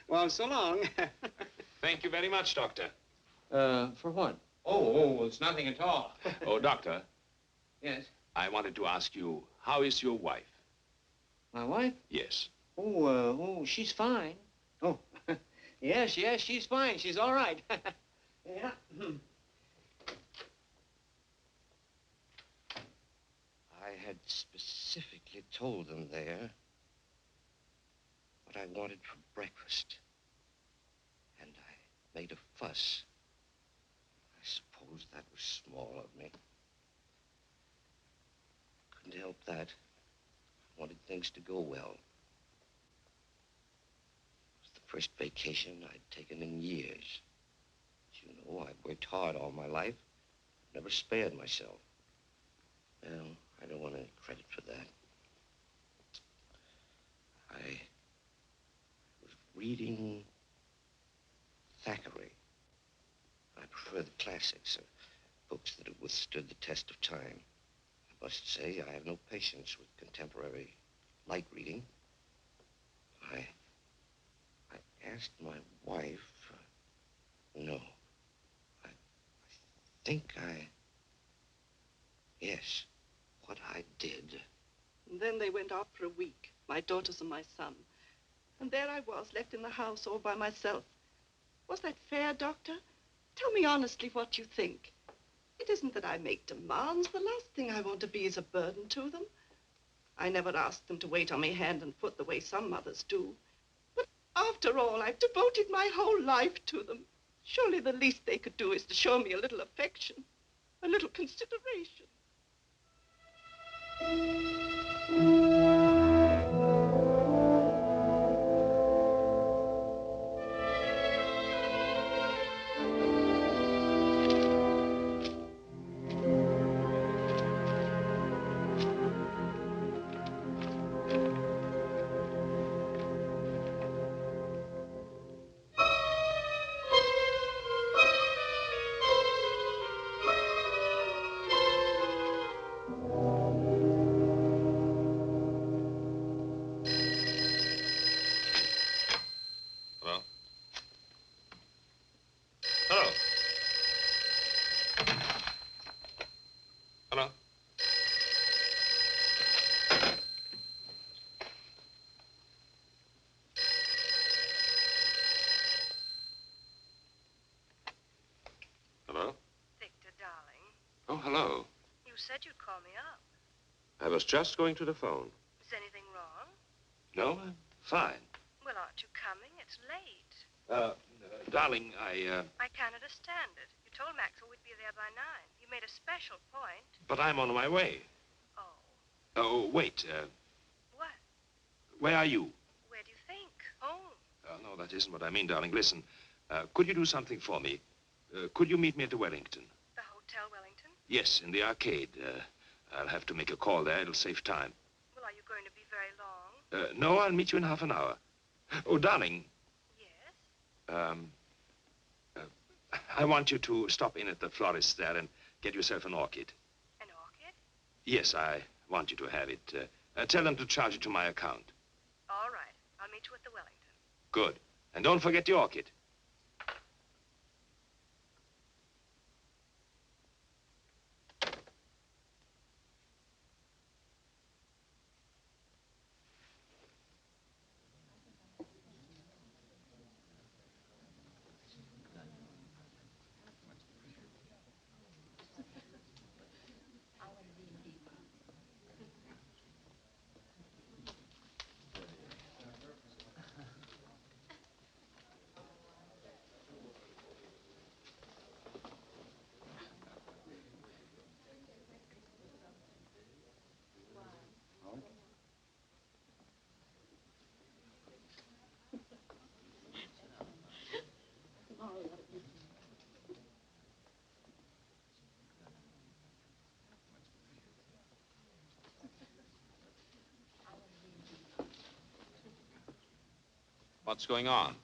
Well, so long. Thank you very much, Doctor. For what? Oh, it's nothing at all. Oh, Doctor. Yes? I wanted to ask you, how is your wife? My wife? Yes. Oh, she's fine. Oh, yes, she's fine. She's all right. Yeah. I had specifically told them there what I wanted for breakfast. And I made a fuss. I suppose that was small of me. Couldn't help that. I wanted things to go well. It was the first vacation I'd taken in years. As you know, I've worked hard all my life. Never spared myself. Well, I don't want any credit for that. I was reading Thackeray. I prefer the classics, books that have withstood the test of time. I must say, I have no patience with contemporary light reading. I asked my wife, no, I think yes, what I did. And then they went out for a week, my daughters and my son. And there I was, left in the house all by myself. Was that fair, Doctor? Tell me honestly what you think. It isn't that I make demands. The last thing I want to be is a burden to them. I never asked them to wait on me hand and foot the way some mothers do. But after all, I've devoted my whole life to them. Surely the least they could do is to show me a little affection, a little consideration. Oh, hello. You said you'd call me up. I was just going to the phone. Is anything wrong? No, I'm fine. Well, aren't you coming? It's late. Darling, I can't understand it. You told Maxwell we'd be there by 9. You made a special point. But I'm on my way. Oh, wait. What? Where are you? Where do you think? Home. No, that isn't what I mean, darling. Listen, could you do something for me? Could you meet me at the Wellington? The Hotel Wellington? Yes, in the arcade. I'll have to make a call there. It'll save time. Well, are you going to be very long? No, I'll meet you in half an hour. Oh, darling. Yes? I want you to stop in at the florist there and get yourself an orchid. An orchid? Yes, I want you to have it. Tell them to charge it to my account. All right. I'll meet you at the Wellington. Good. And don't forget the orchid. What's going on?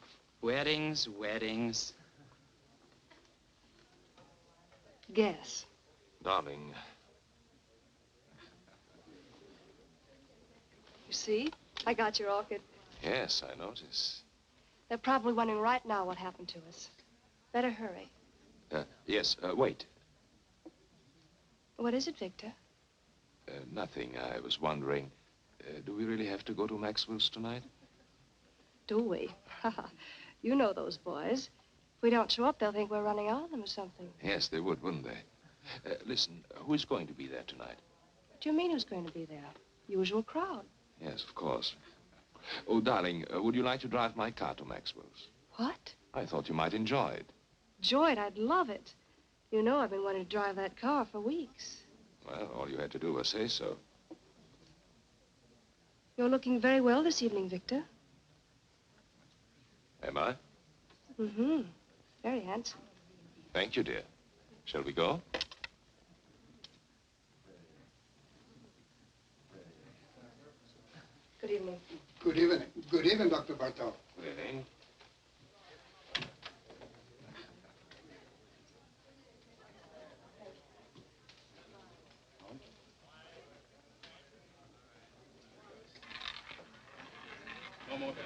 Weddings, weddings. Guess. Darling. You see? I got your orchid. Yes, I notice. They're probably wondering right now what happened to us. Better hurry. Yes, wait. What is it, Victor? Nothing. I was wondering, do we really have to go to Maxwell's tonight? Do we? You know those boys. If we don't show up, they'll think we're running on them or something. Yes, they would, wouldn't they? Listen, who's going to be there tonight? What do you mean who's going to be there? Usual crowd. Yes, of course. Oh, darling, would you like to drive my car to Maxwell's? What? I thought you might enjoy it. Enjoy it? I'd love it. You know I've been wanting to drive that car for weeks. Well, all you had to do was say so. You're looking very well this evening, Victor. Am I? Mm-hmm. Very handsome. Thank you, dear. Shall we go? Good evening. Good evening. Good evening, Dr. Bartok. Good evening. No more bets.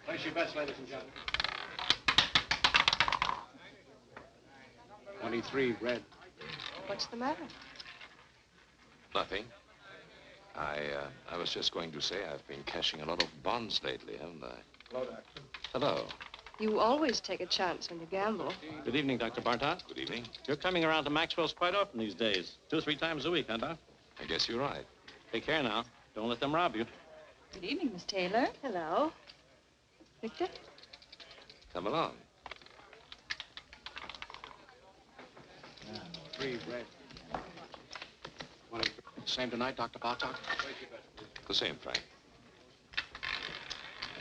Place your bets, ladies and gentlemen. 23, red. What's the matter? Nothing. I was just going to say I've been cashing a lot of bonds lately, haven't I? Hello, Doctor. Hello. You always take a chance when you gamble. Good evening, Dr. Bartok. Good evening. You're coming around to Maxwell's quite often these days. 2 or 3 times a week, huh, Doc? I guess you're right. Take care now. Don't let them rob you. Good evening, Miss Taylor. Hello. Victor? Come along. 3, red. 23. Same tonight, Dr. Bartok? The same, Frank.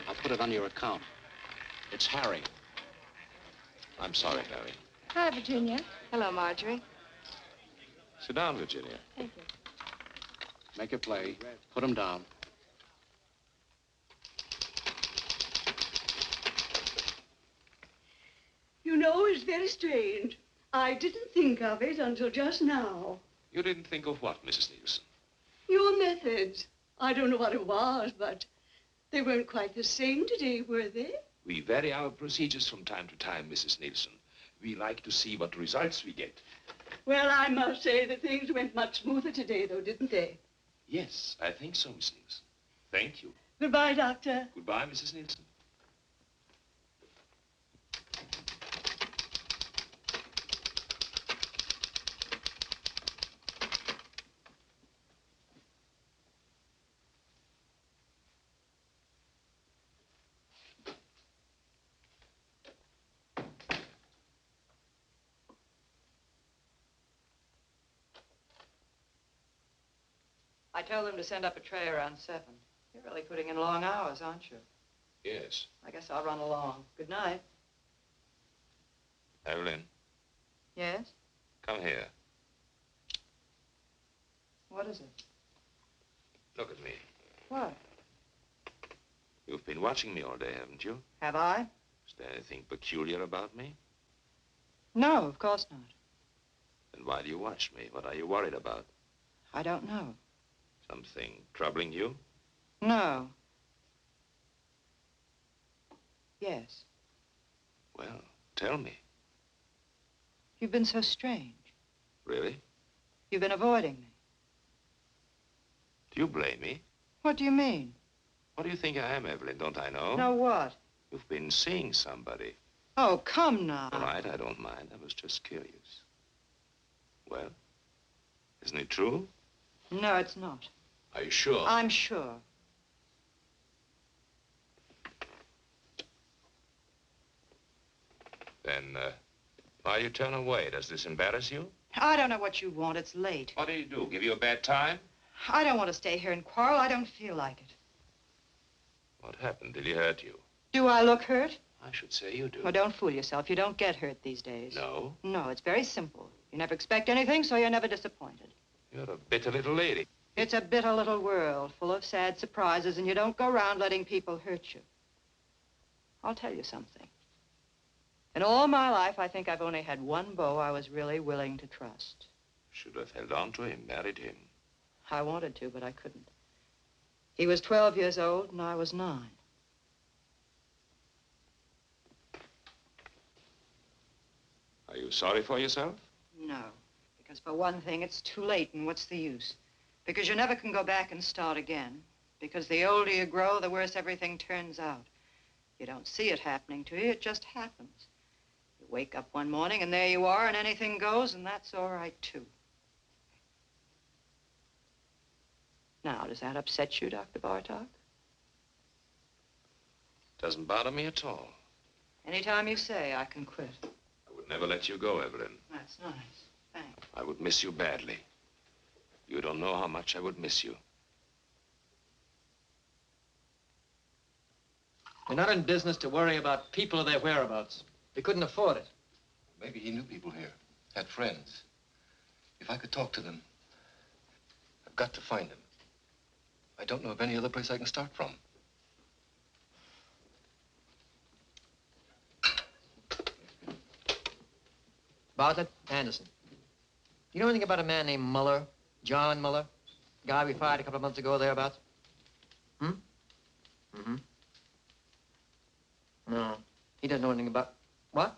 I'll put it on your account. It's Harry. I'm sorry, Mary. Hi, Virginia. Hello, Marjorie. Sit down, Virginia. Thank you. Make it play. Put him down. You know, it's very strange. I didn't think of it until just now. You didn't think of what, Mrs. Nielsen? Your methods. I don't know what it was, but they weren't quite the same today, were they? We vary our procedures from time to time, Mrs. Nielsen. We like to see what results we get. Well, I must say that things went much smoother today, though, didn't they? Yes, I think so, Miss Nielsen. Thank you. Goodbye, Doctor. Goodbye, Mrs. Nielsen. I told them to send up a tray around 7. You're really putting in long hours, aren't you? Yes. I guess I'll run along. Good night. Evelyn, Yes? come here. What is it? Look at me. What? You've been watching me all day, haven't you? Have I? Is there anything peculiar about me? No, of course not. Then why do you watch me? What are you worried about? I don't know. Something troubling you? No. Yes. Well, tell me. You've been so strange. Really? You've been avoiding me. Do you blame me? What do you mean? What do you think I am, Evelyn? Don't I know? No, what? You've been seeing somebody. Oh, come now. All right, I don't mind. I was just curious. Well, isn't it true? No, it's not. Are you sure? I'm sure. Then, why you turn away? Does this embarrass you? I don't know what you want. It's late. What do you do? Give you a bad time? I don't want to stay here and quarrel. I don't feel like it. What happened? Did he hurt you? Do I look hurt? I should say you do. Well, don't fool yourself. You don't get hurt these days. No? No, it's very simple. You never expect anything, so you're never disappointed. You're a bitter little lady. It's a bitter little world full of sad surprises, and you don't go around letting people hurt you. I'll tell you something. In all my life, I think I've only had one beau I was really willing to trust. Should have held on to him, married him. I wanted to, but I couldn't. He was 12 years old, and I was 9. Are you sorry for yourself? No, because for one thing, it's too late, and what's the use? Because you never can go back and start again. Because the older you grow, the worse everything turns out. You don't see it happening to you, it just happens. You wake up one morning, and there you are, and anything goes, and that's all right, too. Now, does that upset you, Dr. Bartok? Doesn't bother me at all. Anytime you say, I can quit. I would never let you go, Evelyn. That's nice. Thanks. I would miss you badly. You don't know how much I would miss you. We're not in business to worry about people or their whereabouts. We couldn't afford it. Maybe he knew people here, had friends. If I could talk to them, I've got to find him. I don't know of any other place I can start from. Bartlett, Anderson. You know anything about a man named Muller? John Muller? Guy we fired a couple of months ago thereabouts? Mm-hmm. No. He doesn't know anything about... What?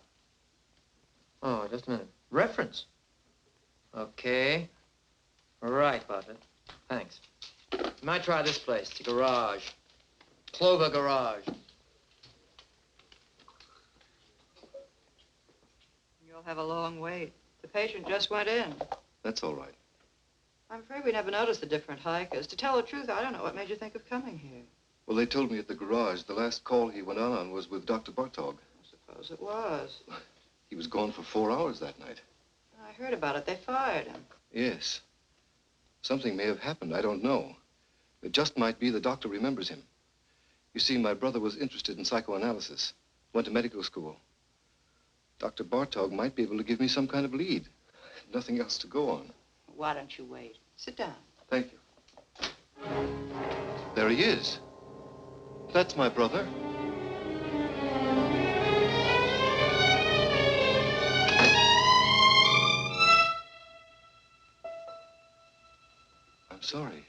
Oh, just a minute. Reference. Okay. Right, Bartlett. Thanks. You might try this place. It's a garage. Clover Garage. You'll have a long wait. The patient just went in. That's all right. I'm afraid we never noticed the different hikers. To tell the truth, I don't know what made you think of coming here. Well, they told me at the garage the last call he went on was with Dr. Bartok. I suppose it was. He was gone for 4 hours that night. I heard about it. They fired him. Yes. Something may have happened. I don't know. It just might be the doctor remembers him. You see, my brother was interested in psychoanalysis. Went to medical school. Dr. Bartok might be able to give me some kind of lead. Nothing else to go on. Why don't you wait? Sit down. Thank you. There he is. That's my brother. I'm sorry.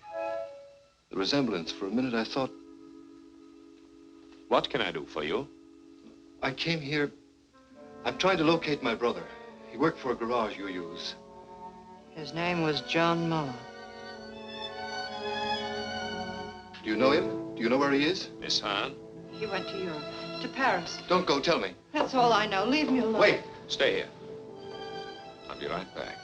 The resemblance, for a minute I thought... What can I do for you? I came here... I'm trying to locate my brother. He worked for a garage you use. His name was John Muller. Do you know him? Do you know where he is? Miss Hahn? He went to Europe, to Paris. Don't go, tell me. That's all I know. Leave me alone. Wait. Stay here. I'll be right back.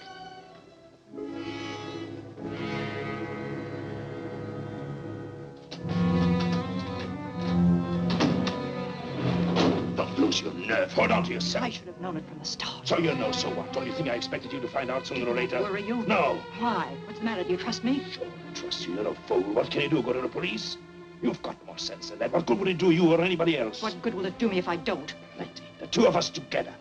Don't lose your nerve. Hold on to yourself. I should have known it from the start. So you know, so what? Don't you think I expected you to find out sooner or later? Worry you? No. Why? What's the matter? Do you trust me? Sure, I trust you. You're no fool. What can you do? Go to the police? You've got more sense than that. What good would it do you or anybody else? What good will it do me if I don't? Plenty. The two of us together.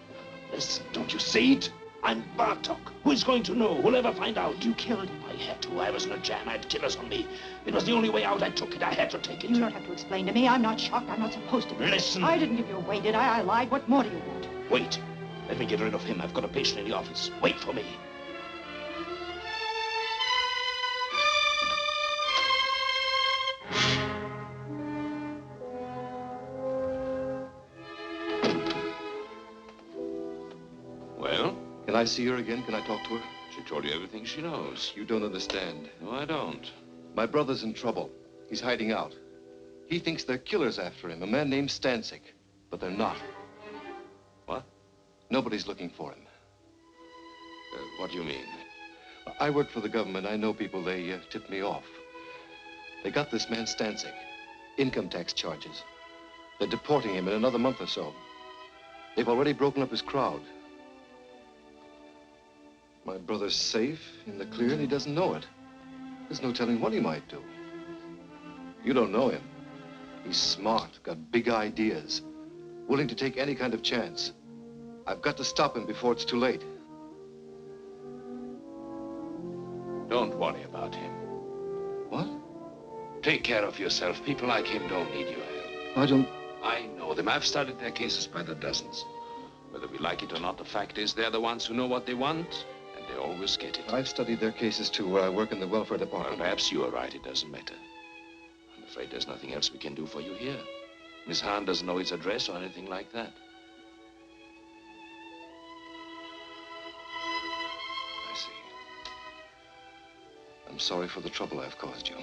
Listen, don't you see it? I'm Bartok. Who is going to know? Who'll ever find out? You killed him. I had to. I was in a jam. I had killers on me. It was the only way out. I took it. I had to take it. You don't have to explain to me. I'm not shocked. I'm not supposed to be. Listen. I didn't give you away, did I? I lied. What more do you want? Wait. Let me get rid of him. I've got a patient in the office. Wait for me. Well? Can I see her again? Can I talk to her? She told you everything she knows. You don't understand. No, I don't. My brother's in trouble. He's hiding out. He thinks they're killers after him, a man named Stancic. But they're not. What? Nobody's looking for him. What do you mean? I work for the government. I know people. They tipped me off. They got this man Stancic. Income tax charges. They're deporting him in another month or so. They've already broken up his crowd. My brother's safe, in the clear, and he doesn't know it. There's no telling what he might do. You don't know him. He's smart, got big ideas, willing to take any kind of chance. I've got to stop him before it's too late. Don't worry about him. What? Take care of yourself. People like him don't need your help. I don't... I know them. I've studied their cases by the dozens. Whether we like it or not, the fact is they're the ones who know what they want, and they always get it. I've studied their cases, too, where I work in the welfare department. Well, perhaps you are right. It doesn't matter. I'm afraid there's nothing else we can do for you here. Miss Hahn doesn't know his address or anything like that. I see. I'm sorry for the trouble I've caused you.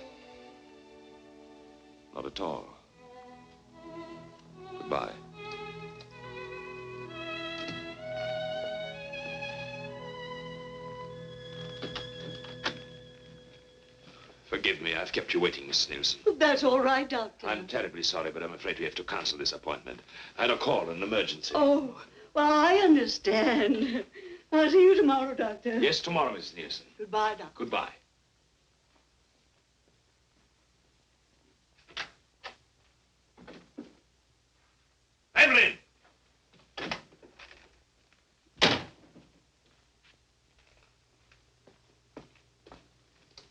Not at all. Goodbye. Forgive me, I've kept you waiting, Miss Nielsen. That's all right, Doctor. I'm terribly sorry, but I'm afraid we have to cancel this appointment. I had a call, an emergency. Oh, well, I understand. I'll see you tomorrow, Doctor. Yes, tomorrow, Miss Nielsen. Goodbye, Doctor. Goodbye. Evelyn!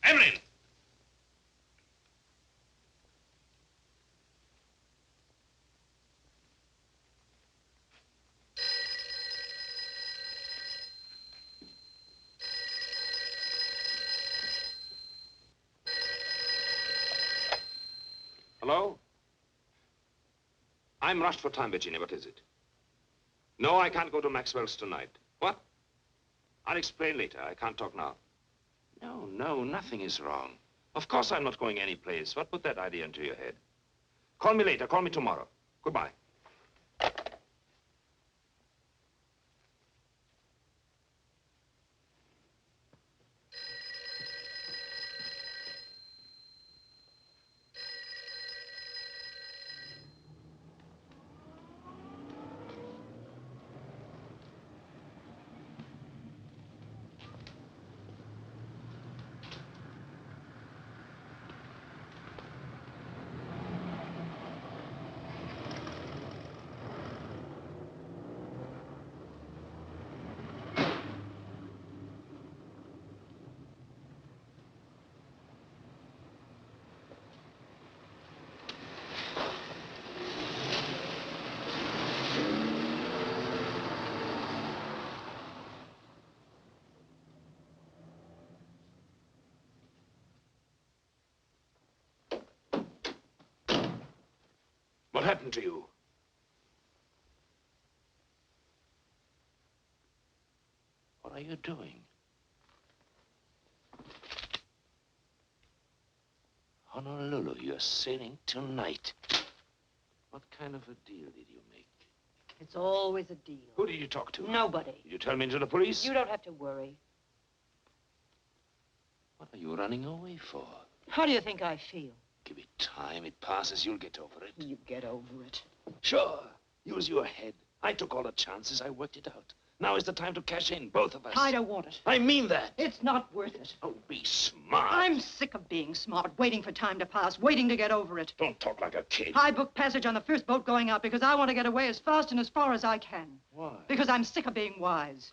Evelyn! Hello? I'm rushed for time, Virginia. What is it? No, I can't go to Maxwell's tonight. What? I'll explain later. I can't talk now. No, nothing is wrong. Of course I'm not going anyplace. What put that idea into your head? Call me later. Call me tomorrow. Goodbye. What happened to you? What are you doing? Honolulu, you're sailing tonight. What kind of a deal did you make? It's always a deal. Who did you talk to? Nobody. Did you tell me to the police? You don't have to worry. What are you running away for? How do you think I feel? Give it time. It passes. You'll get over it. You get over it. Sure. Use your head. I took all the chances. I worked it out. Now is the time to cash in, both of us. I don't want it. I mean that. It's not worth it. Oh, be smart. I'm sick of being smart, waiting for time to pass, waiting to get over it. Don't talk like a kid. I booked passage on the first boat going out because I want to get away as fast and as far as I can. Why? Because I'm sick of being wise.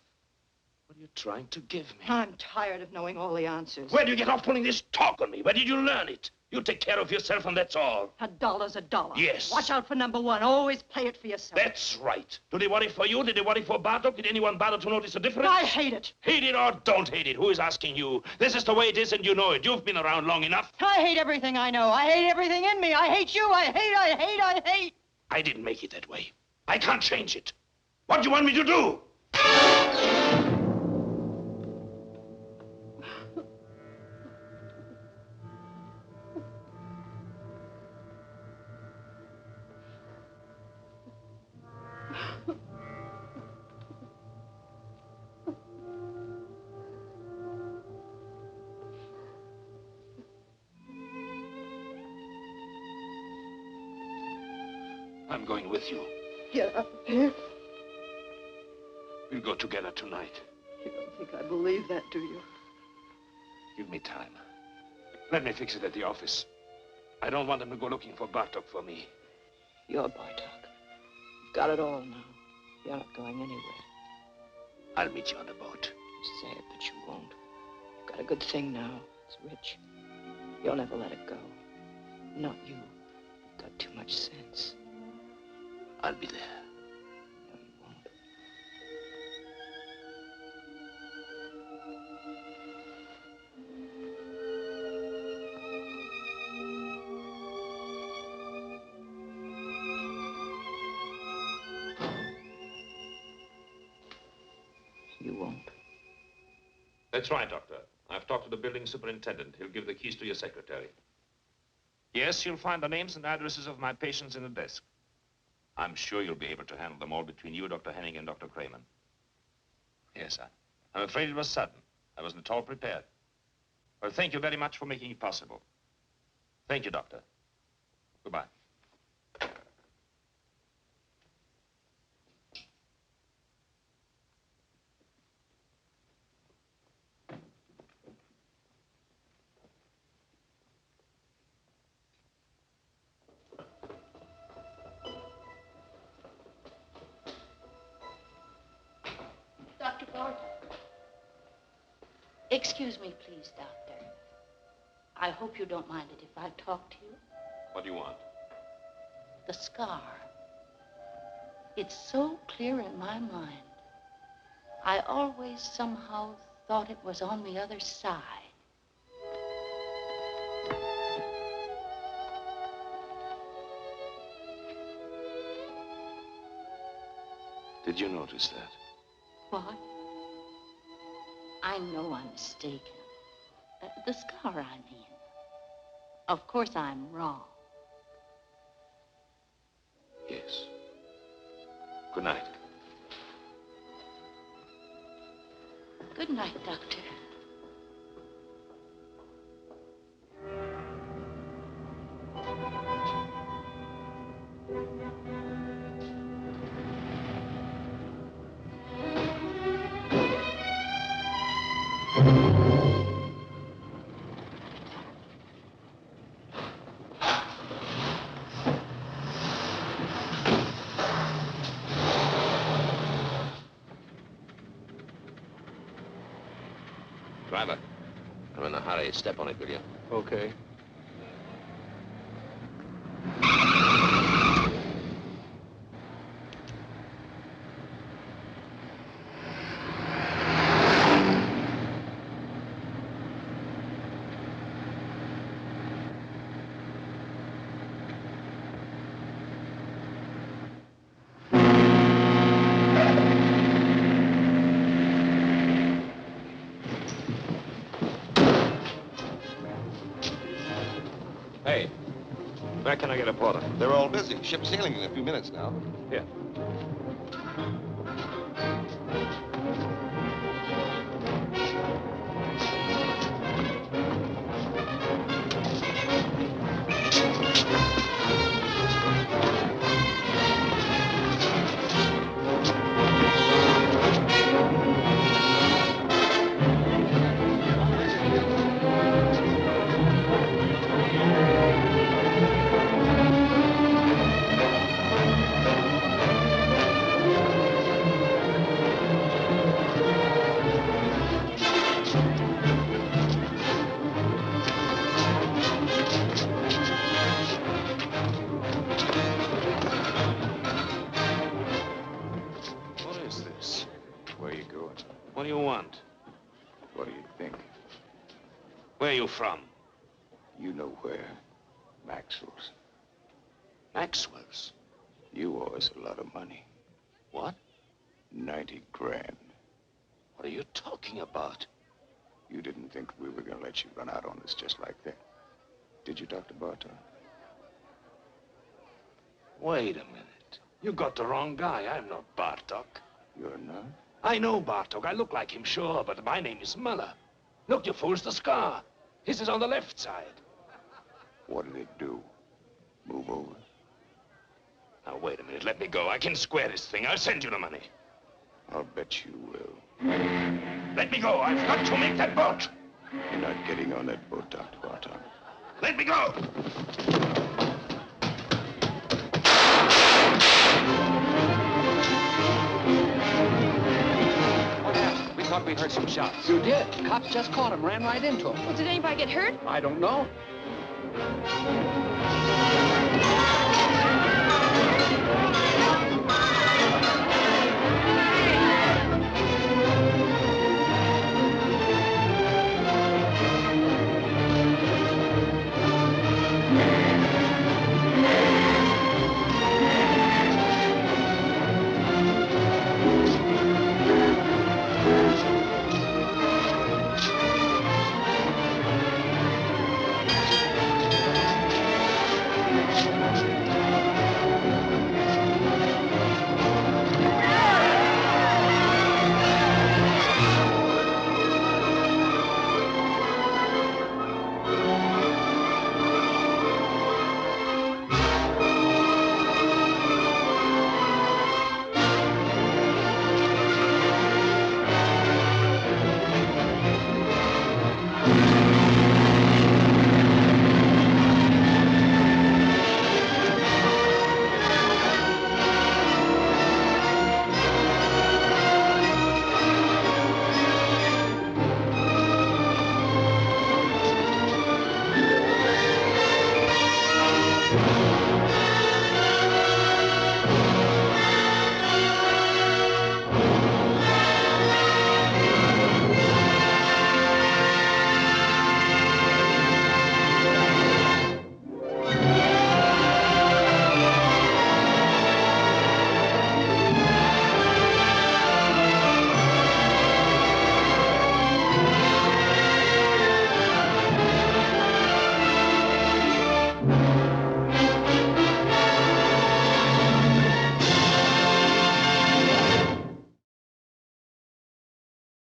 What are you trying to give me? I'm tired of knowing all the answers. Where do you get off pulling this talk on me? Where did you learn it? You take care of yourself and that's all. $1's $1. Yes. Watch out for number one. Always play it for yourself. That's right. Do they worry for you? Did they worry for Bartok? Did anyone bother to notice a difference? I hate it. Hate it or don't hate it? Who is asking you? This is the way it is and you know it. You've been around long enough. I hate everything I know. I hate everything in me. I hate you. I hate. I didn't make it that way. I can't change it. What do you want me to do? I'm going with you. Get up here. We'll go together tonight. You don't think I believe that, do you? Give me time. Let me fix it at the office. I don't want them to go looking for Bartok for me. You're Bartok. You've got it all now. You're not going anywhere. I'll meet you on the boat. You say it, but you won't. You've got a good thing now. It's rich. You'll never let it go. Not you. You've got too much sense. I'll be there. No, you won't. You won't. That's right, Doctor. I've talked to the building superintendent. He'll give the keys to your secretary. Yes, you'll find the names and addresses of my patients in the desk. I'm sure you'll be able to handle them all between you, Dr. Henning, and Dr. Kramer. Yes, I'm afraid it was sudden. I wasn't at all prepared. Well, thank you very much for making it possible. Thank you, Doctor. Goodbye. Dr. Bartok. Excuse me, please, Doctor. I hope you don't mind it if I talk to you. What do you want? The scar. It's so clear in my mind. I always somehow thought it was on the other side. Did you notice that? What? I know I'm mistaken. The scar, I mean. Of course I'm wrong. Yes. Good night. Good night, Doctor. Driver, I'm in a hurry. Step on it, will you? Okay. Hey, where can I get a porter? They're all busy. Ship's sailing in a few minutes now. Here. What do you want? What do you think? Where are you from? You know where. Maxwell's. Maxwell's? You owe us a lot of money. What? 90 grand. What are you talking about? You didn't think we were going to let you run out on us just like that. Did you, Dr. Bartok? Wait a minute. You got the wrong guy. I'm not Bartok. You're not? I know Bartok. I look like him, sure, but my name is Muller. Look, you fools, the scar. His is on the left side. What did it do? Move over? Now, wait a minute. Let me go. I can square this thing. I'll send you the money. I'll bet you will. Let me go. I've got to make that boat. You're not getting on that boat, Dr. Bartok. Let me go. What happened? We thought we heard some shots. You did. Cops just caught him, ran right into him. Well, did anybody get hurt? I don't know.